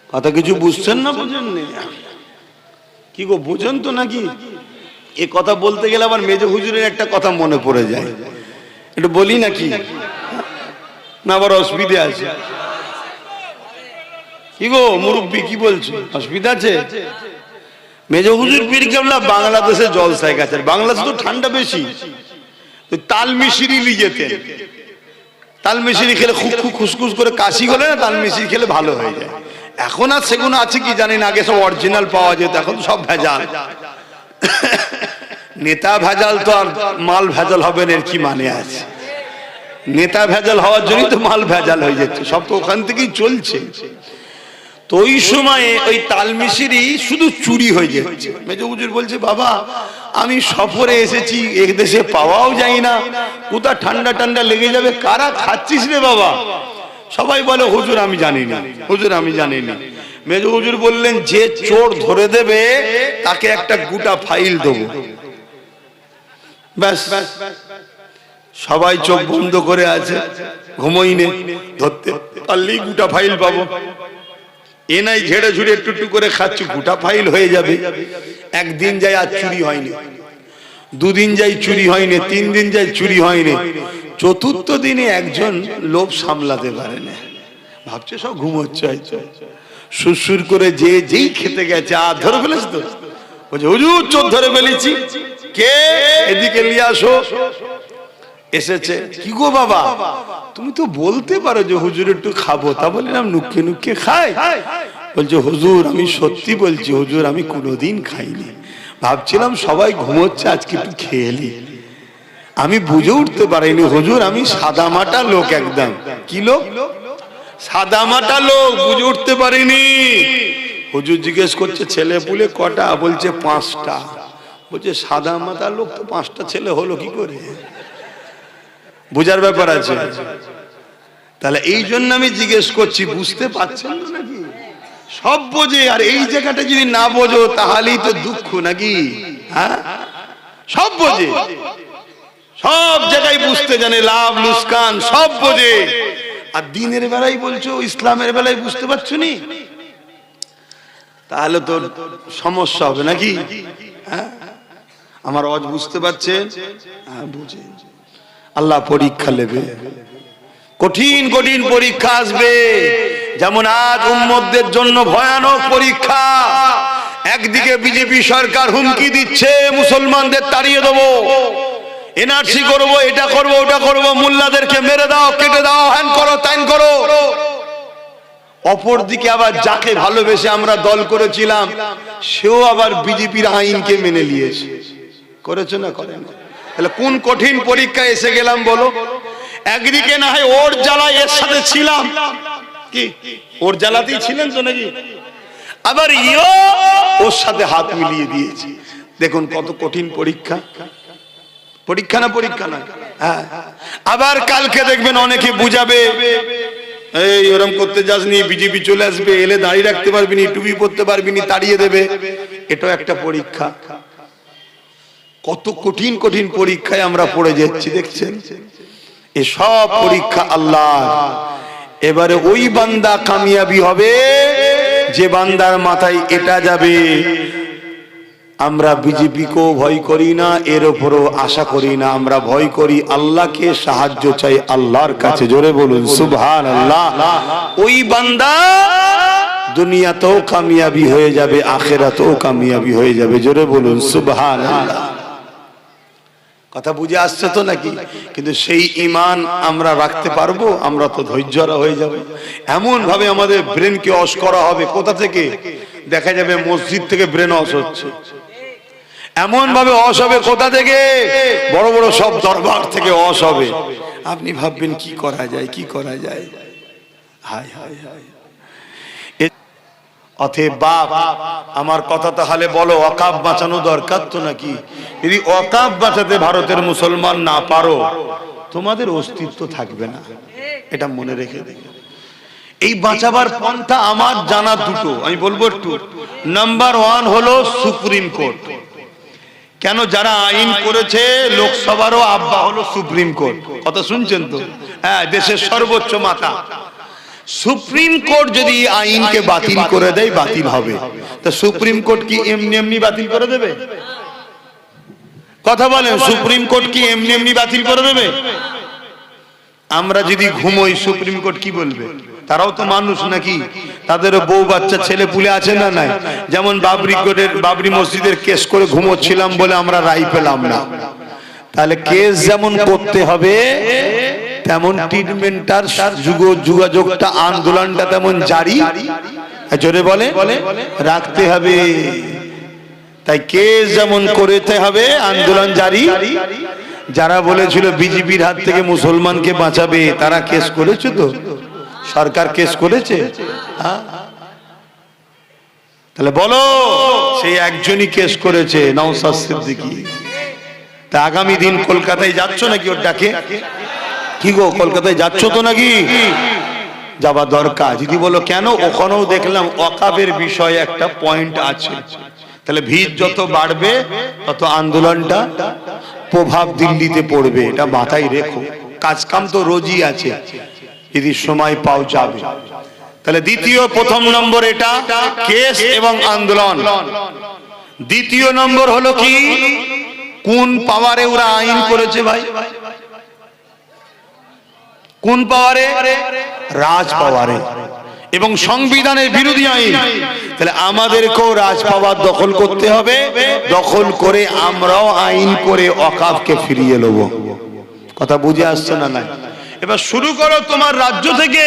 কথা কিছু বুঝছেন না? বুঝেন না? কি গো, বুঝেন তো নাকি? এ কথা বলতে গেলে আবার মেজ হুজুরের একটা কথা মনে পড়ে যায়, একটু বলি নাকি? না আবার অসুবিধা আছে? কি গো মুরব্বী, কি বলছো? অসুবিধা আছে? মেজ হুজুর পীর কেবলা বাংলাদেশে জলসায় গেছেন। বাংলাদেশে তো ঠান্ডা বেশি, তাল মিশরি নিয়ে যেতেন। তাল মিশরি খেলে খুব খুব খুসখুস করে কাশি হলে না, তাল মিশরি খেলে ভালো হয়ে যায়। এখন আর সেগুলো আছে কি জানি না, আগে সব অরিজিনাল পাওয়া যেত, এখন সব ভেজাল। নেতা ভেজাল তো আর মাল ভেজাল হবে না, এর কি মানে আছে? নেতা ভেজাল হওয়ার জন্যই তো মাল ভেজাল হয়ে যাচ্ছে, সব তো ওখান থেকেই চলছে। তো ওই সময়ে ওই তালমিশরি শুধু চুরি হয়ে যাচ্ছে। মেজ হুজুর বলছে, বাবা আমি সফরে এসেছি, এক দেশে পাওয়াও যায় না, কোথা ঠান্ডা ঠান্ডা লেগে যাবে, কারা খাচ্ছিস রে বাবা? সবাই বলে হুজুর আমি জানি না, হুজুর আমি জানি না। মেজ হুজুর বললেন, যে চোর ধরে দেবে তাকে একটা গোটা ফাইল দেবো। ব্যাস, সবাই চোখ বন্ধ করে আছে, ঘুমোইনে, ধরতে পারলেই গোটা ফাইল পাবো। এ নাই ঝেড়ে ঝুড়ে একটু একটু করে খাচ্ছি, গোটা ফাইল হয়ে যাবে। একদিন যাই আর চুরি হয়নি, দুদিন যাই চুরি হয়নি, 3 দিন যাই চুরি হয়নি, চতুর্থ দিনে একজন লোভ সামলাতে পারে না, ভাবছে সব ঘুমোচ্ছে, সুরসুর করে যেই খেতে গেছে, আর ধরে ফেলেছ তো, বলছে হুজুর চোর ধরে ফেলেছি। কে? এদিকে নিয়ে আসো। এসেছে। কি গো বাবা, তুমি তো বলতে পারো যে হুজুর একটু খাবো, তা বললাম নুকে নুকে খাই। বলছে হুজুর আমি সত্যি বলছি, হুজুর আমি কোনোদিন খাইনি, ভাবছিলাম সবাই ঘুমোচ্ছে আজকে একটু খেয়ে নি। আমি বুঝে উঠতে পারিনি হুজুর, আমি সাদামাটা লোক একদম। কি লোক? সাদামাটা লোক, বুঝে উঠতে পারিনি। হুজুর জিজ্ঞেস করছে ছেলে পুলে কটা? বলছে 5টা। বলছে সাদামাটা লোক তো 5টা ছেলে হলো কি করে? বুঝার ব্যাপার আছে। তাহলে এই জন্য আমি জিজ্ঞেস করছি, বুঝতে পারছেন নাকি? সব বোঝে, আর এই জায়গাটা যদি না বোঝো তাহলেই তো দুঃখ নাকি? হ্যাঁ, সব বোঝে, সব জায়গায় বুঝতে জানে, লাভ লুসকান সব বোঝে। আর দিনের বেলায় বলছো, ইসলামের বেলায় বুঝতে পারছো নি, তাহলে তো সমস্যা হবে নাকি? হ্যাঁ, আমার আওয়াজ বুঝতে পারছেন? হ্যাঁ, বুঝে। আল্লাহ পরীক্ষা নেবে, কঠিন কঠিন পরীক্ষা আসবে। যেমন আজ উম্মতদের জন্য ভয়ানক পরীক্ষা। একদিকে বিজেপি সরকার হুমকি দিচ্ছে মুসলমানদের তাড়িয়ে দেবো, এনআরসি করবো, এটা করবো, ওটা করবো, মোল্লাদেরকে মেরে দাও, কেটে দাও, হ্যান করো, ত্যান করো। অপরদিকে আবার যাকে ভালোবেসে আমরা দল করেছিলাম, সেও আবার বিজেপির আইনকে মেনে নিয়েছে। করেছে না? করেন? তাহলে কোন কঠিন পরীক্ষায় এসে গেলাম বলো? একদিকে না হয় ওর জ্বালায় এর সাথে ছিলাম, কি ওর জ্বালাতেই ছিলেন তো নাকি, আবার ইও ওর সাথে হাত মিলিয়ে দিয়েছে। দেখুন কত কঠিন পরীক্ষা। পরীক্ষা না? পরীক্ষা না? হ্যাঁ। আবার কালকে দেখবেন অনেকে বুঝাবে, এই ওরম করতে যাসনি, বিজেপি চলে আসবে, এলে দাঁড়িয়ে রাখতে পারবি নি, টুপি পরতে পারবি নি, তাড়িয়ে দেবে। এটাও একটা পরীক্ষা। কত কঠিন কঠিন পরীক্ষায় আমরা পড়ে যাচ্ছি, দেখছেন? এ সব পরীক্ষা আল্লাহ। এবারে ওই বান্দা কামিয়াবি হবে যে বান্দার মাথায় এটা যাবে, আমরা বিজেপিকেও ভয় করি না, এর উপরও আশা করি না, আমরা ভয় করি আল্লাহকে, সাহায্য চাই আল্লাহর কাছে। জোরে বলুন সুবহানাল্লাহ। ওই বান্দা দুনিয়াতেও কামিয়াবি হয়ে যাবে, আখিরাতেও কামিয়াবি হয়ে যাবে। জোরে বলুন সুবহানাল্লাহ। কথা বুঝে আসছে তো নাকি? কিন্তু সেই ঈমান আমরা রাখতে পারবো? আমরা তো ধৈর্যরা হয়ে যাবে। এমন ভাবে আমাদের ব্রেনকে ওয়াশ করা হবে। কোথা থেকে? দেখা যাবে মসজিদ থেকে ব্রেন ওয়াশ হচ্ছে। এমন ভাবে ওয়াশ হবে কোথা থেকে? বড় বড় সব দরবার থেকে ওয়াশ হবে। আপনি ভাববেন কি করা যায়, কি করা যায়। হায় হায় হায়। অতএব বাপ, আমার কথা তাহলে বলো, ওয়াকাফ বাঁচানো দরকার তো নাকি? যদি ওয়াকাফ বাঁচাতে ভারতের মুসলমান না পারো, তোমাদের অস্তিত্ব থাকবে না, এটা মনে রেখে দেখো। এই বাঁচাবার পন্থা আমার জানা দুটো, আমি বলবো একটু। নাম্বার 1 হলো সুপ্রিম কোর্ট। কেন? যারা আইন করেছে লোকসভারও আব্বা হলো সুপ্রিম কোর্ট। কথা শুনছেন তো? হ্যাঁ, দেশের সর্বোচ্চ মাথা। সুপ্রিম কোর্ট যদি আইনকে বাতিল করে দেয়, বাতিল হবে। তা সুপ্রিম কোর্ট কি এমনি এমনি বাতিল করে দেবে? কথা বলেন, সুপ্রিম কোর্ট কি এমনি এমনি বাতিল করে দেবে? আমরা যদি ঘুমোই, সুপ্রিম কোর্ট কি বলবে? তারাও তো মানুষ নাকি? তাদেরও বউ বাচ্চা ছেলে পুলে আছে না নাই? যেমন বাবরি মসজিদের কেস করে ঘুমোচ্ছিলাম বলে আমরা রায় পেলাম না, তাহলে কেস যেমন করতে হবে তেমন ট্রিটমেন্টটার যোগাযোগটা, আন্দোলনটা তেমন জারি, জোরে বলে রাখতে হবে। তাই কেস যেমন করতে হবে, আন্দোলন জারি। যারা বলেছিল বিজেপির হাত থেকে মুসলমানকে বাঁচাবে, তারা কেস করেছে তো? সরকার কেস করেছে? তাহলে বলো, সেই একজনই কেস করেছে, নওশাদ সিদ্দিকী। তা আগামী দিন কলকাতায় যাচ্ছ নাকি ওর ডাকে? কি গো, কলকাতায় যাচ্ছ তো নাকি? যাওয়া দরকার। যদি বলো কেন, ওখানেও দেখলাম ওয়াকফের বিষয়ে একটা পয়েন্ট আছে। তাহলে ভিড় যত বাড়বে তত আন্দোলনটা প্রভাব দিল্লিতে পড়বে, এটা মাথায় রেখো। কাজ কাম তো রোজই আছে, যদি সময় পাও যাবে। তাহলে দ্বিতীয়, প্রথম নম্বর এটা কেস এবং আন্দোলন। দ্বিতীয় নম্বর হলো কি, কোন পাওয়ারে ওরা আইন করেছে ভাই? কোন পাওয়ারে? রাজ পাওয়ারে, এবং সংবিধানের বিরোধী আইন। তাহলে আমাদেরকেও রাজ পাওয়ার দখল করতে হবে, দখল করে আমরাও আইন করে ওয়াকফকে ফিরিয়ে নেব। কথা বুঝে আসছে না? নাই। এবার শুরু করো তোমার রাজ্য থেকে।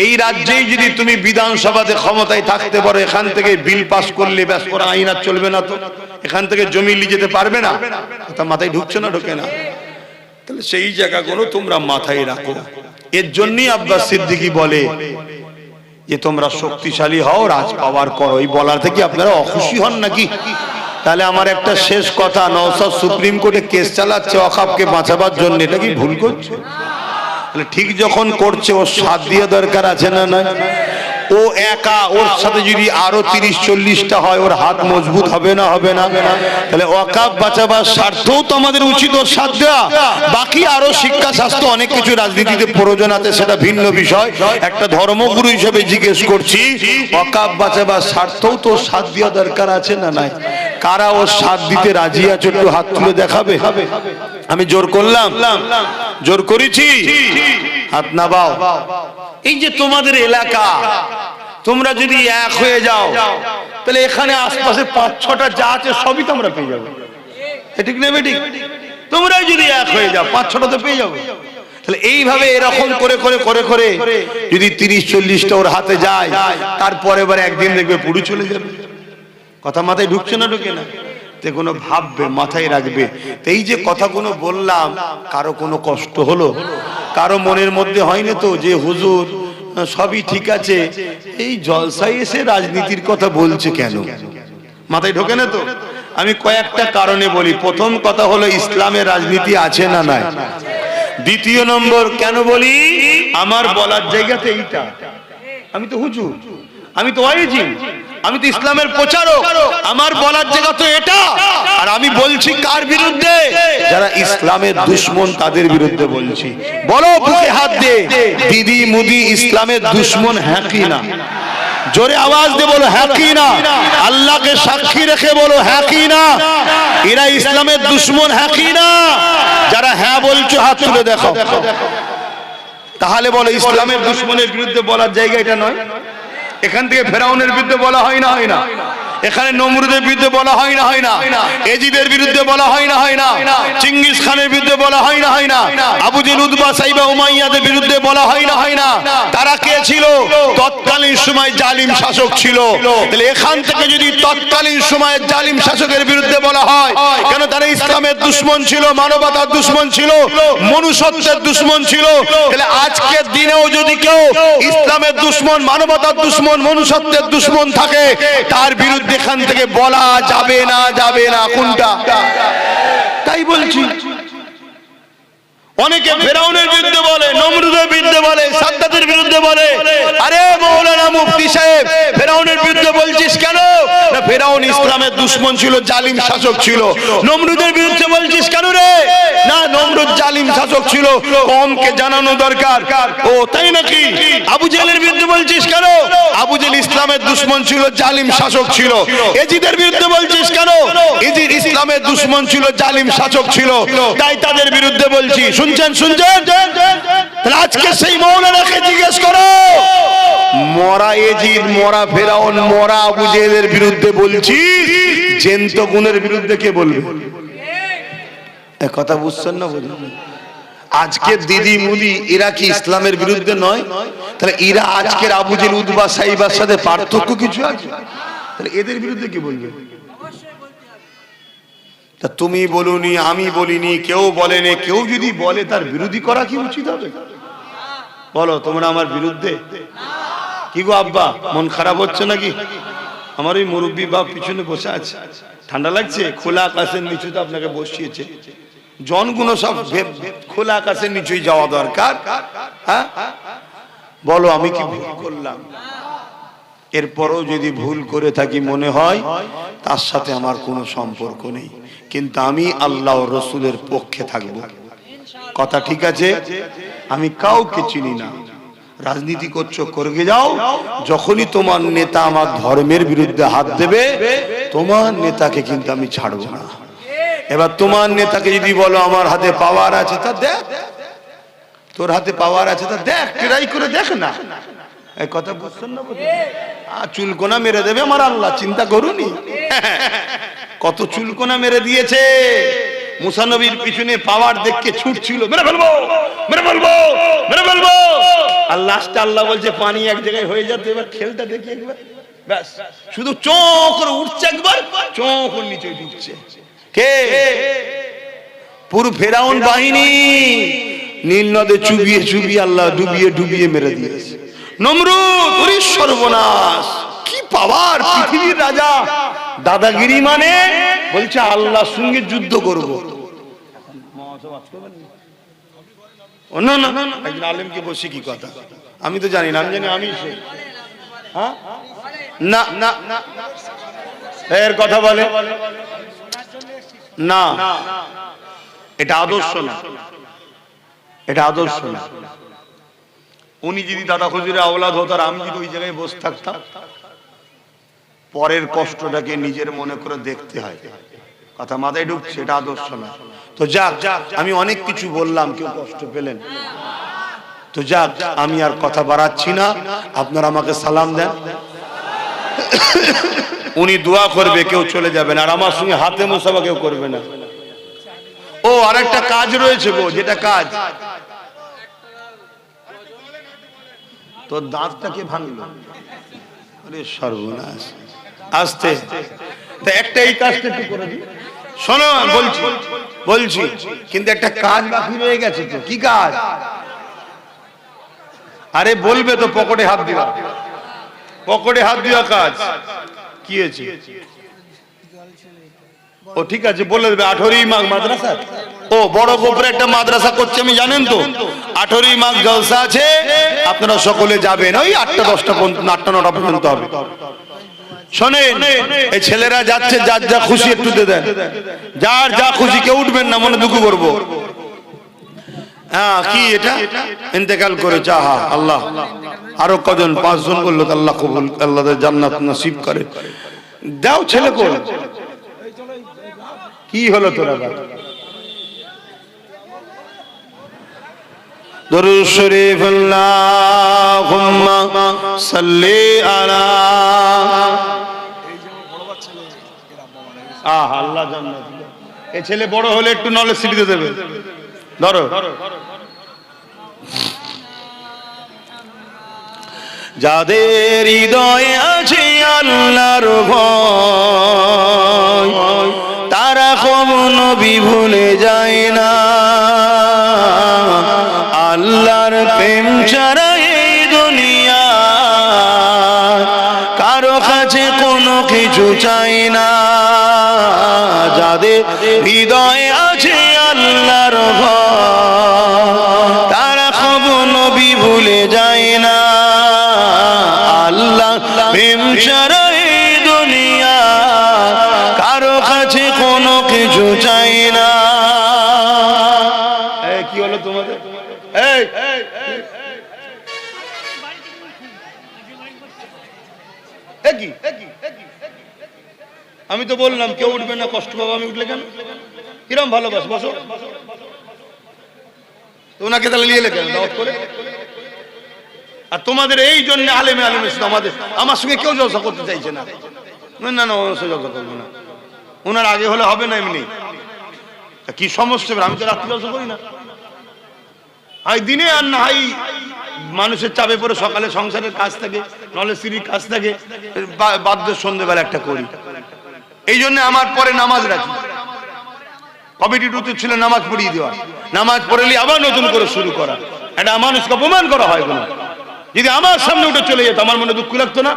এই রাজ্যেই যদি তুমি বিধানসভাতে ক্ষমতায় থাকতে পারো, এখান থেকে বিল পাস করলে ব্যাস, ওরা আইন আর চলবে না তো? এখান থেকে জমি নিয়ে যেতে পারবে না? কথা মাথায় ঢুকছে না? ঢোকে না? তাহলে সেই জায়গাগুলো তোমরা মাথায় রাখো। এর জন্যই আব্বাস সিদ্দিকী বলে যে তোমরা শক্তিশালী হও, রাজ পাওয়ার করো। এই বলার থেকে আপনারা অখুশি হন নাকি? তাহলে আমার একটা শেষ কথা, নওশাদ সুপ্রিম কোর্টে কেস চালাচ্ছে ওয়াকফকে বাঁচাবার জন্য, এটা কি ভুল করছে? তাহলে ঠিক যখন করছে, ওর সাথ দিয়ে দরকার আছে না? নয়, ও একা, ওর সাথে যদি আরো 30-40টা হয়, ওর হাত মজবুত হবে না? হবে না? তাহলে ওয়াকফ বাঁচাবার স্বার্থেও তো আমাদের উচিত ওর সাথ দেওয়া। বাকি আরো শিক্ষা, স্বাস্থ্য, অনেক কিছু রাজনীতিতে প্রয়োজন আছে, সেটা ভিন্ন বিষয়। একটা ধর্মগুরু হিসেবে জিজ্ঞেস করছি, ওয়াকফ বাঁচাবার স্বার্থেও তো সাথ দেওয়া দরকার আছে না? নাই। কারা ওর সাথ দিতে রাজি আছে? একটু হাত তুলে দেখাবে। আমি জোর করলাম? জোর করেছি? হাত নামাও। এই যে তোমাদের এলাকা, তোমরা যদি এক হয়ে যাও, তাহলে এখানে আশপাশে 5-6টা যা আছে সবই তোমরা পেয়ে যাবে। ঠিক না বেঠিক? তোমরাই যদি এক হয়ে যাও, 5-6টা তো পেয়ে যাবে। তাহলে এইভাবে এরকম করে করে করে করে যদি 30-40টা ওর হাতে যায়, তারপরে এবার একদিন দেখবে পুরো চলে যাবে। কথা মাথায় ঢুকছে না? ঢুকে না? তে কোনো ভাববে, মাথায় রাখবে। এই যে কথাগুলো বললাম, কারো কোনো কষ্ট হলো? কারো মনের মধ্যে হয়নি তো যে হুজুর সবই ঠিক আছে, এই জলসায় এসে রাজনীতির কথা বলছে কেন? মাথায় ঢোকে না তো? আমি কয়েকটা কারণে বলি। প্রথম কথা হলো, ইসলামের রাজনীতি আছে না নাই? দ্বিতীয় নম্বর কেন বলি, আমার বলার জায়গাতে এইটা। আমি তো হুজুর, আমি তো ওয়াইজি, আমি তো ইসলামের প্রচারক, আমার বলার জায়গা তো এটা। আর আমি বলছি কার বিরুদ্ধে? যারা ইসলামের দুশমন, তাদের বিরুদ্ধে বলছি। বলো বুকে হাত দে, দিদি মুদি ইসলামের দুশমন হ্যাঁ কি না? জোরে আওয়াজ দিয়ে বলো হ্যাঁ কি না? আল্লাহকে সাক্ষী রেখে বলো হ্যাঁ কি না? এরা ইসলামের দুশমন হ্যাঁ কি না? যারা হ্যাঁ বলছো হাত তুলে দেখো। তাহলে বলো, ইসলামের দুশমনের বিরুদ্ধে বলার জায়গা এটা নয়? এখান থেকে ফেরাউনের বিরুদ্ধে বলা হয় না? হয় না? এখানে নমরুদের বিরুদ্ধে বলা হয় না? হয় না? এজিদের বিরুদ্ধে বলা হয় না? হয় না? চিঙ্গিস খানের বিরুদ্ধে বলা হয় না? হয় না? আবু জেল, উতবা, সাইবা, উমাইয়াদের বিরুদ্ধে বলা হয় না? হয় না? তারা কে ছিল? তৎকালীন সময় জালিম শাসক ছিল। তাহলে এখান থেকে যদি তৎকালীন সময়ের জালিম শাসকের বিরুদ্ধে বলা হয়, কেন? তারা ইসলামের দুশমন ছিল, মানবতার দুশমন ছিল, মনুষ্যত্বের দুশমন ছিল। তাহলে আজকের দিনেও যদি কেউ ইসলামের দুশমন, মানবতার দুশমন, মনুষ্যত্বের দুশমন থাকে, তার বিরুদ্ধে এখান থেকে বলা যাবে না? যাবে না? কোনটা? তাই বলছি। অনেকে ফেরাউনের বিরুদ্ধে বলে, নমরুদের বিরুদ্ধে বলে, সাদ্দাতের বিরুদ্ধে বলে। আরে মৌলানা মুফতি সাহেব, ফেরাউনের বিরুদ্ধে বলছিস কেন? না, ফেরাউন ইসলামের দুশমন ছিল, জালিম শাসক ছিল। নমরুদের বিরুদ্ধে বলছিস কেন রে? না, নমরুদ জালিম শাসক ছিল, কওমকে জানানো দরকার। ও তাই নাকি? আবু জেলের বিরুদ্ধে বলছিস কেন? আবু জেল ইসলামের দুশমন ছিল, জালিম শাসক ছিল। এজিদের বিরুদ্ধে বলছিস কেন? এজিদ ইসলামের দুশমন ছিল, জালিম শাসক ছিল, তাই তাদের বিরুদ্ধে বলছি। শুনছেন? শুনছেন? আজকে সেই মৌলানাকে জিজ্ঞেস করো, মরা এজিদ, মরা ফেরাউন, মরা আবু জেলের বিরুদ্ধে বলছি, জেন্ত গুণের বিরুদ্ধে কে বলবে? কথা বুঝছেন না? বুঝলেন? আজকের দিদি মুদি এরা কি ইসলামের বিরুদ্ধে নয়? তাহলে এরা আজকের আবু জেল, উতবা, সাইবার সাথে পার্থক্য কিছু আছে? তাহলে এদের বিরুদ্ধে কি বলবে? তা তুমি বলুনি, আমি বলিনি, কেউ বলেনি, কেউ যদি বলে তার বিরোধী করা কি উচিত হবে? বলো তোমরা আমার বিরুদ্ধে? কি গো আব্বা, মন খারাপ হচ্ছে নাকি? আমার ওই মুরব্বী বাপ পিছনে বসে আছে, ঠান্ডা লাগছে? খোলা আকাশের নিচুতে আপনাকে বসিয়েছে, জনগুলো সব খোলা আকাশের নিচুই যাওয়া দরকার। হ্যাঁ বলো আমি কি ভুল করলাম? এরপরও যদি ভুল করে থাকি মনে হয় তার সাথে আমার কোনো সম্পর্ক নেই, কিন্তু আমি আল্লাহ ও রসুলের পক্ষে থাকবো। কথা ঠিক আছে? আমি কাউকে চিনি না, রাজনীতি করছো করে যাও, যখনই তোমার নেতা আমার ধর্মের বিরুদ্ধে হাত দেবে তোমার নেতাকে কিন্তু আমি ছাড়বো না। এবার তোমার নেতাকে যদি বলো আমার হাতে পাওয়ার আছে, তা দেখ, তোর হাতে পাওয়ার আছে তা দেখ, ট্রাই করে দেখ না। এই কথা বুঝছেন না? চুলকোনা মেরে দেবে আমার আল্লাহ, চিন্তা করুনি? কত চুলকোনা মেরে দিয়েছে। মুসা নবীর পিছনে পাওয়ার দেখে ছুটছিল, মেরে ফেলবো মেরে ফেলবো মেরে ফেলবো, আর লাস্টে আল্লাহ বলছে পানি এক জায়গায় হয়ে যাচ্ছে, এবার খেলটা দেখি একবার, ব্যাস শুধু চোখ করে উঠছে, একবার চোখ করে নিচে ঢুকছে। কে? পুরো ফেরাউন বাহিনী নীল নদে চুবিয়ে চুবিয়ে আল্লাহ ডুবিয়ে ডুবিয়ে মেরে দিয়েছে। নমরুদ, ওরে সর্বনাশ, কি পাওয়ার! পৃথিবীর রাজা, দাদাগিরি মানে বলছে আল্লাহর সঙ্গে যুদ্ধ করব। না না না, একজন আলেমকে বসে কি কথা, আমি তো জানি না, আমি জানি আমি সে। হ্যাঁ না না না, এর কথা বলে না, এটা আদর্শ না, এটা আদর্শ না। উনি যদি দাদা হুজুরের আওলাদ হতো আর আমি যদি ওই জায়গায় বসে থাকতাম, পরের কষ্টটাকে নিজের মনে করে দেখতে হয়, কথা মাথায় ঢুকছে? এটা আদর্শ না। তো যাক, আমি অনেক কিছু বললাম, কেউ কষ্ট পেলেন? তো যাক, আমি আর কথা বাড়াচ্ছি না, আপনারা আমাকে সালাম দেন। উনি দোয়া করবে, কেউ চলে যাবেন, আর আমার সঙ্গে হাতে মুসাফা কেউ করবে না। ও আর একটা কাজ রয়েছে গো, যেটা কাজ, তোর দাঁতটাকে ভাঙলো, আরে সর্বনাশ, আস্তে একটা এই কাজটা একটু করে দিই। শোনো, বলছি বলছি, কিন্তু একটা কাজ বাকি রয়ে গেছে। তো কি কাজ? আরে বলবে তো, পকেটে হাত দিবা, পকেটে হাত দেওয়া কাজ। কি হয়েছে? ও ঠিক আছে, বলে দেবে। 18ই মাঘ মাদ্রাসা, ও বড় গোপরে একটা মাদ্রাসা করছে, আমি জানেন তো, 18ই মাঘ জলসা আছে, আপনারা সকলে যাবেন, ওই 8টা 10টা পর্যন্ত, 8টা 9টা পর্যন্ত হবে। শোনেন, এই ছেলেরা যাচ্ছে, যার যা খুশি একটু দিয়ে দেন, যার যা খুশি, কেউ উঠবেন না, মনে দুঃখ করবো। হ্যাঁ, কি এটা ইন্তেকাল করেছে, আহা আল্লাহ, আরো কজন 5 জন বললো, আল্লাহ কবুল, আল্লাহ জান্নাত নসিব করে দাও। ছেলে কোন? কি হলো তোরা? দরুদ শরীফ, আল্লাহুম্মা সাল্লি আলা, আহা আল্লাহ জান্নাত। এই ছেলে বড় হলে একটু নলেজ শিখিয়ে দেবে। ধরো, যাদের হৃদয়ে আছে আল্লাহর ভয়, তারা কখনো ভুলে যায় না। আল্লাহর প্রেম ছাড়া এই দুনিয়া কারো কাছে কোনো কিছু চাই না। যাদের হৃদয়ে আছে আল্লাহর ভয়, তারা কখনো ভুলে যায় না। আল্লাহ প্রেম ছাড়া এই দুনিয়া কারো কাছে কোনো কিছু চাই না। কি হলো তোমাদের? আমি তো বললাম কেউ উঠবে না, কষ্ট পাবো, আমি উঠলে কেন? কিরম ভালোবাস, বসো। ওনাকে তাহলে নিয়ে কেন দাওয়াত করে? আর তোমাদের এই জন্য আলেমে আলেমে আমাদের, আমার সঙ্গে কেউ জলসা করতে চাইছে না। না না, ওনার সঙ্গে জলসা করবো না, ওনার আগে হলে হবে না। এমনি কি সমস্যা? আমি তো রাত্রি জলসা করি না, হয় দিনে, আর না হয় মানুষের চাপে পড়ে সকালে সংসারের কাজ থাকে, নলে স্ত্রীর কাজ থাকে, বাধ্য সন্ধ্যেবেলা একটা করি। এই জন্য আমার পরে নামাজ রাখি। কমিটির উচিত ছিল নামাজ পড়িয়ে দেওয়া, নামাজ পড়লে আবার নতুন করে শুরু করা। এটা মানুষকে অপমান করা হয় না। যদি আমার সামনে উঠে চলে যেত আমার মনে দুঃখ লাগতো না?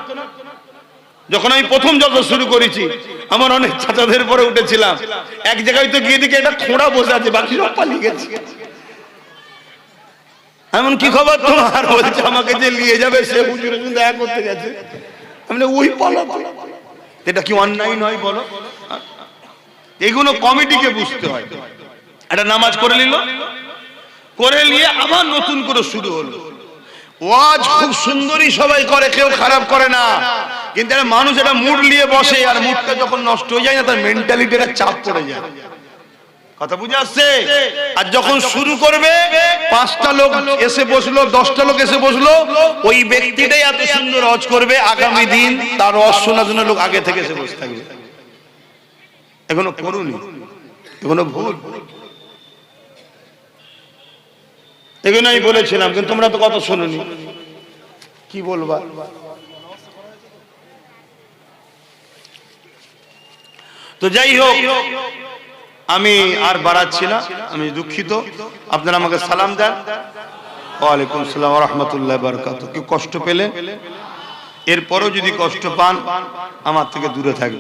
যখন আমি প্রথম জলসা শুরু করেছি আমার অনেক চাচাদের পরে উঠেছিলাম, এক জায়গায় তো গিয়ে দিকে এটা খোঁড়া বসে আছে, বাকি সব পালিয়ে গেছে। এমন কি খবর তোমার? বলছে আমাকে যে নিয়ে যাবে সে হুজুরের সঙ্গে দেখা করতে গেছে। আমি ওই পালাবো, এটা কি অন্যায় নয় বলো? এগুলো কমিটিকে বুঝতে হয়। একটা নামাজ করে নিল, করে নিয়ে আবার নতুন করে শুরু হলো। ওয়াজ খুব সুন্দরই সবাই করে, কেউ খারাপ করে না, কিন্তু একটা মানুষ একটা মুড নিয়ে বসে, আর মুডটা যখন নষ্ট হয়ে যায় না তার মেন্টালিটিটা চাপ পড়ে যায়। কথা বুঝে আসছে? আর যখন শুরু করবে 5টা লোক এসে বসলো, 10টা লোক এসে বসলো, ওই ব্যক্তিটাই এত সুন্দর ওয়াজ করবে, আগামী দিন তার ওয়াজ শোনার জন্য লোক আগে থেকে এসে বসে থাকবে। এখনো করুনি, এখনো ভুল। এগুলো আমি বলেছিলাম, কিন্তু তোমরা তো কথা শোনোনি, কি বলবা? তো যাই হোক, আমি আর বাড়াচ্ছি না, আমি দুঃখিত। আপনারা আমাকে সালাম দেন। ওয়ালাইকুম আসসালাম ওয়া রাহমাতুল্লাহি ওয়া বারাকাতুহু। কি কষ্ট পেলে? এরপরও যদি কষ্ট পান আমার থেকে দূরে থাকবেন।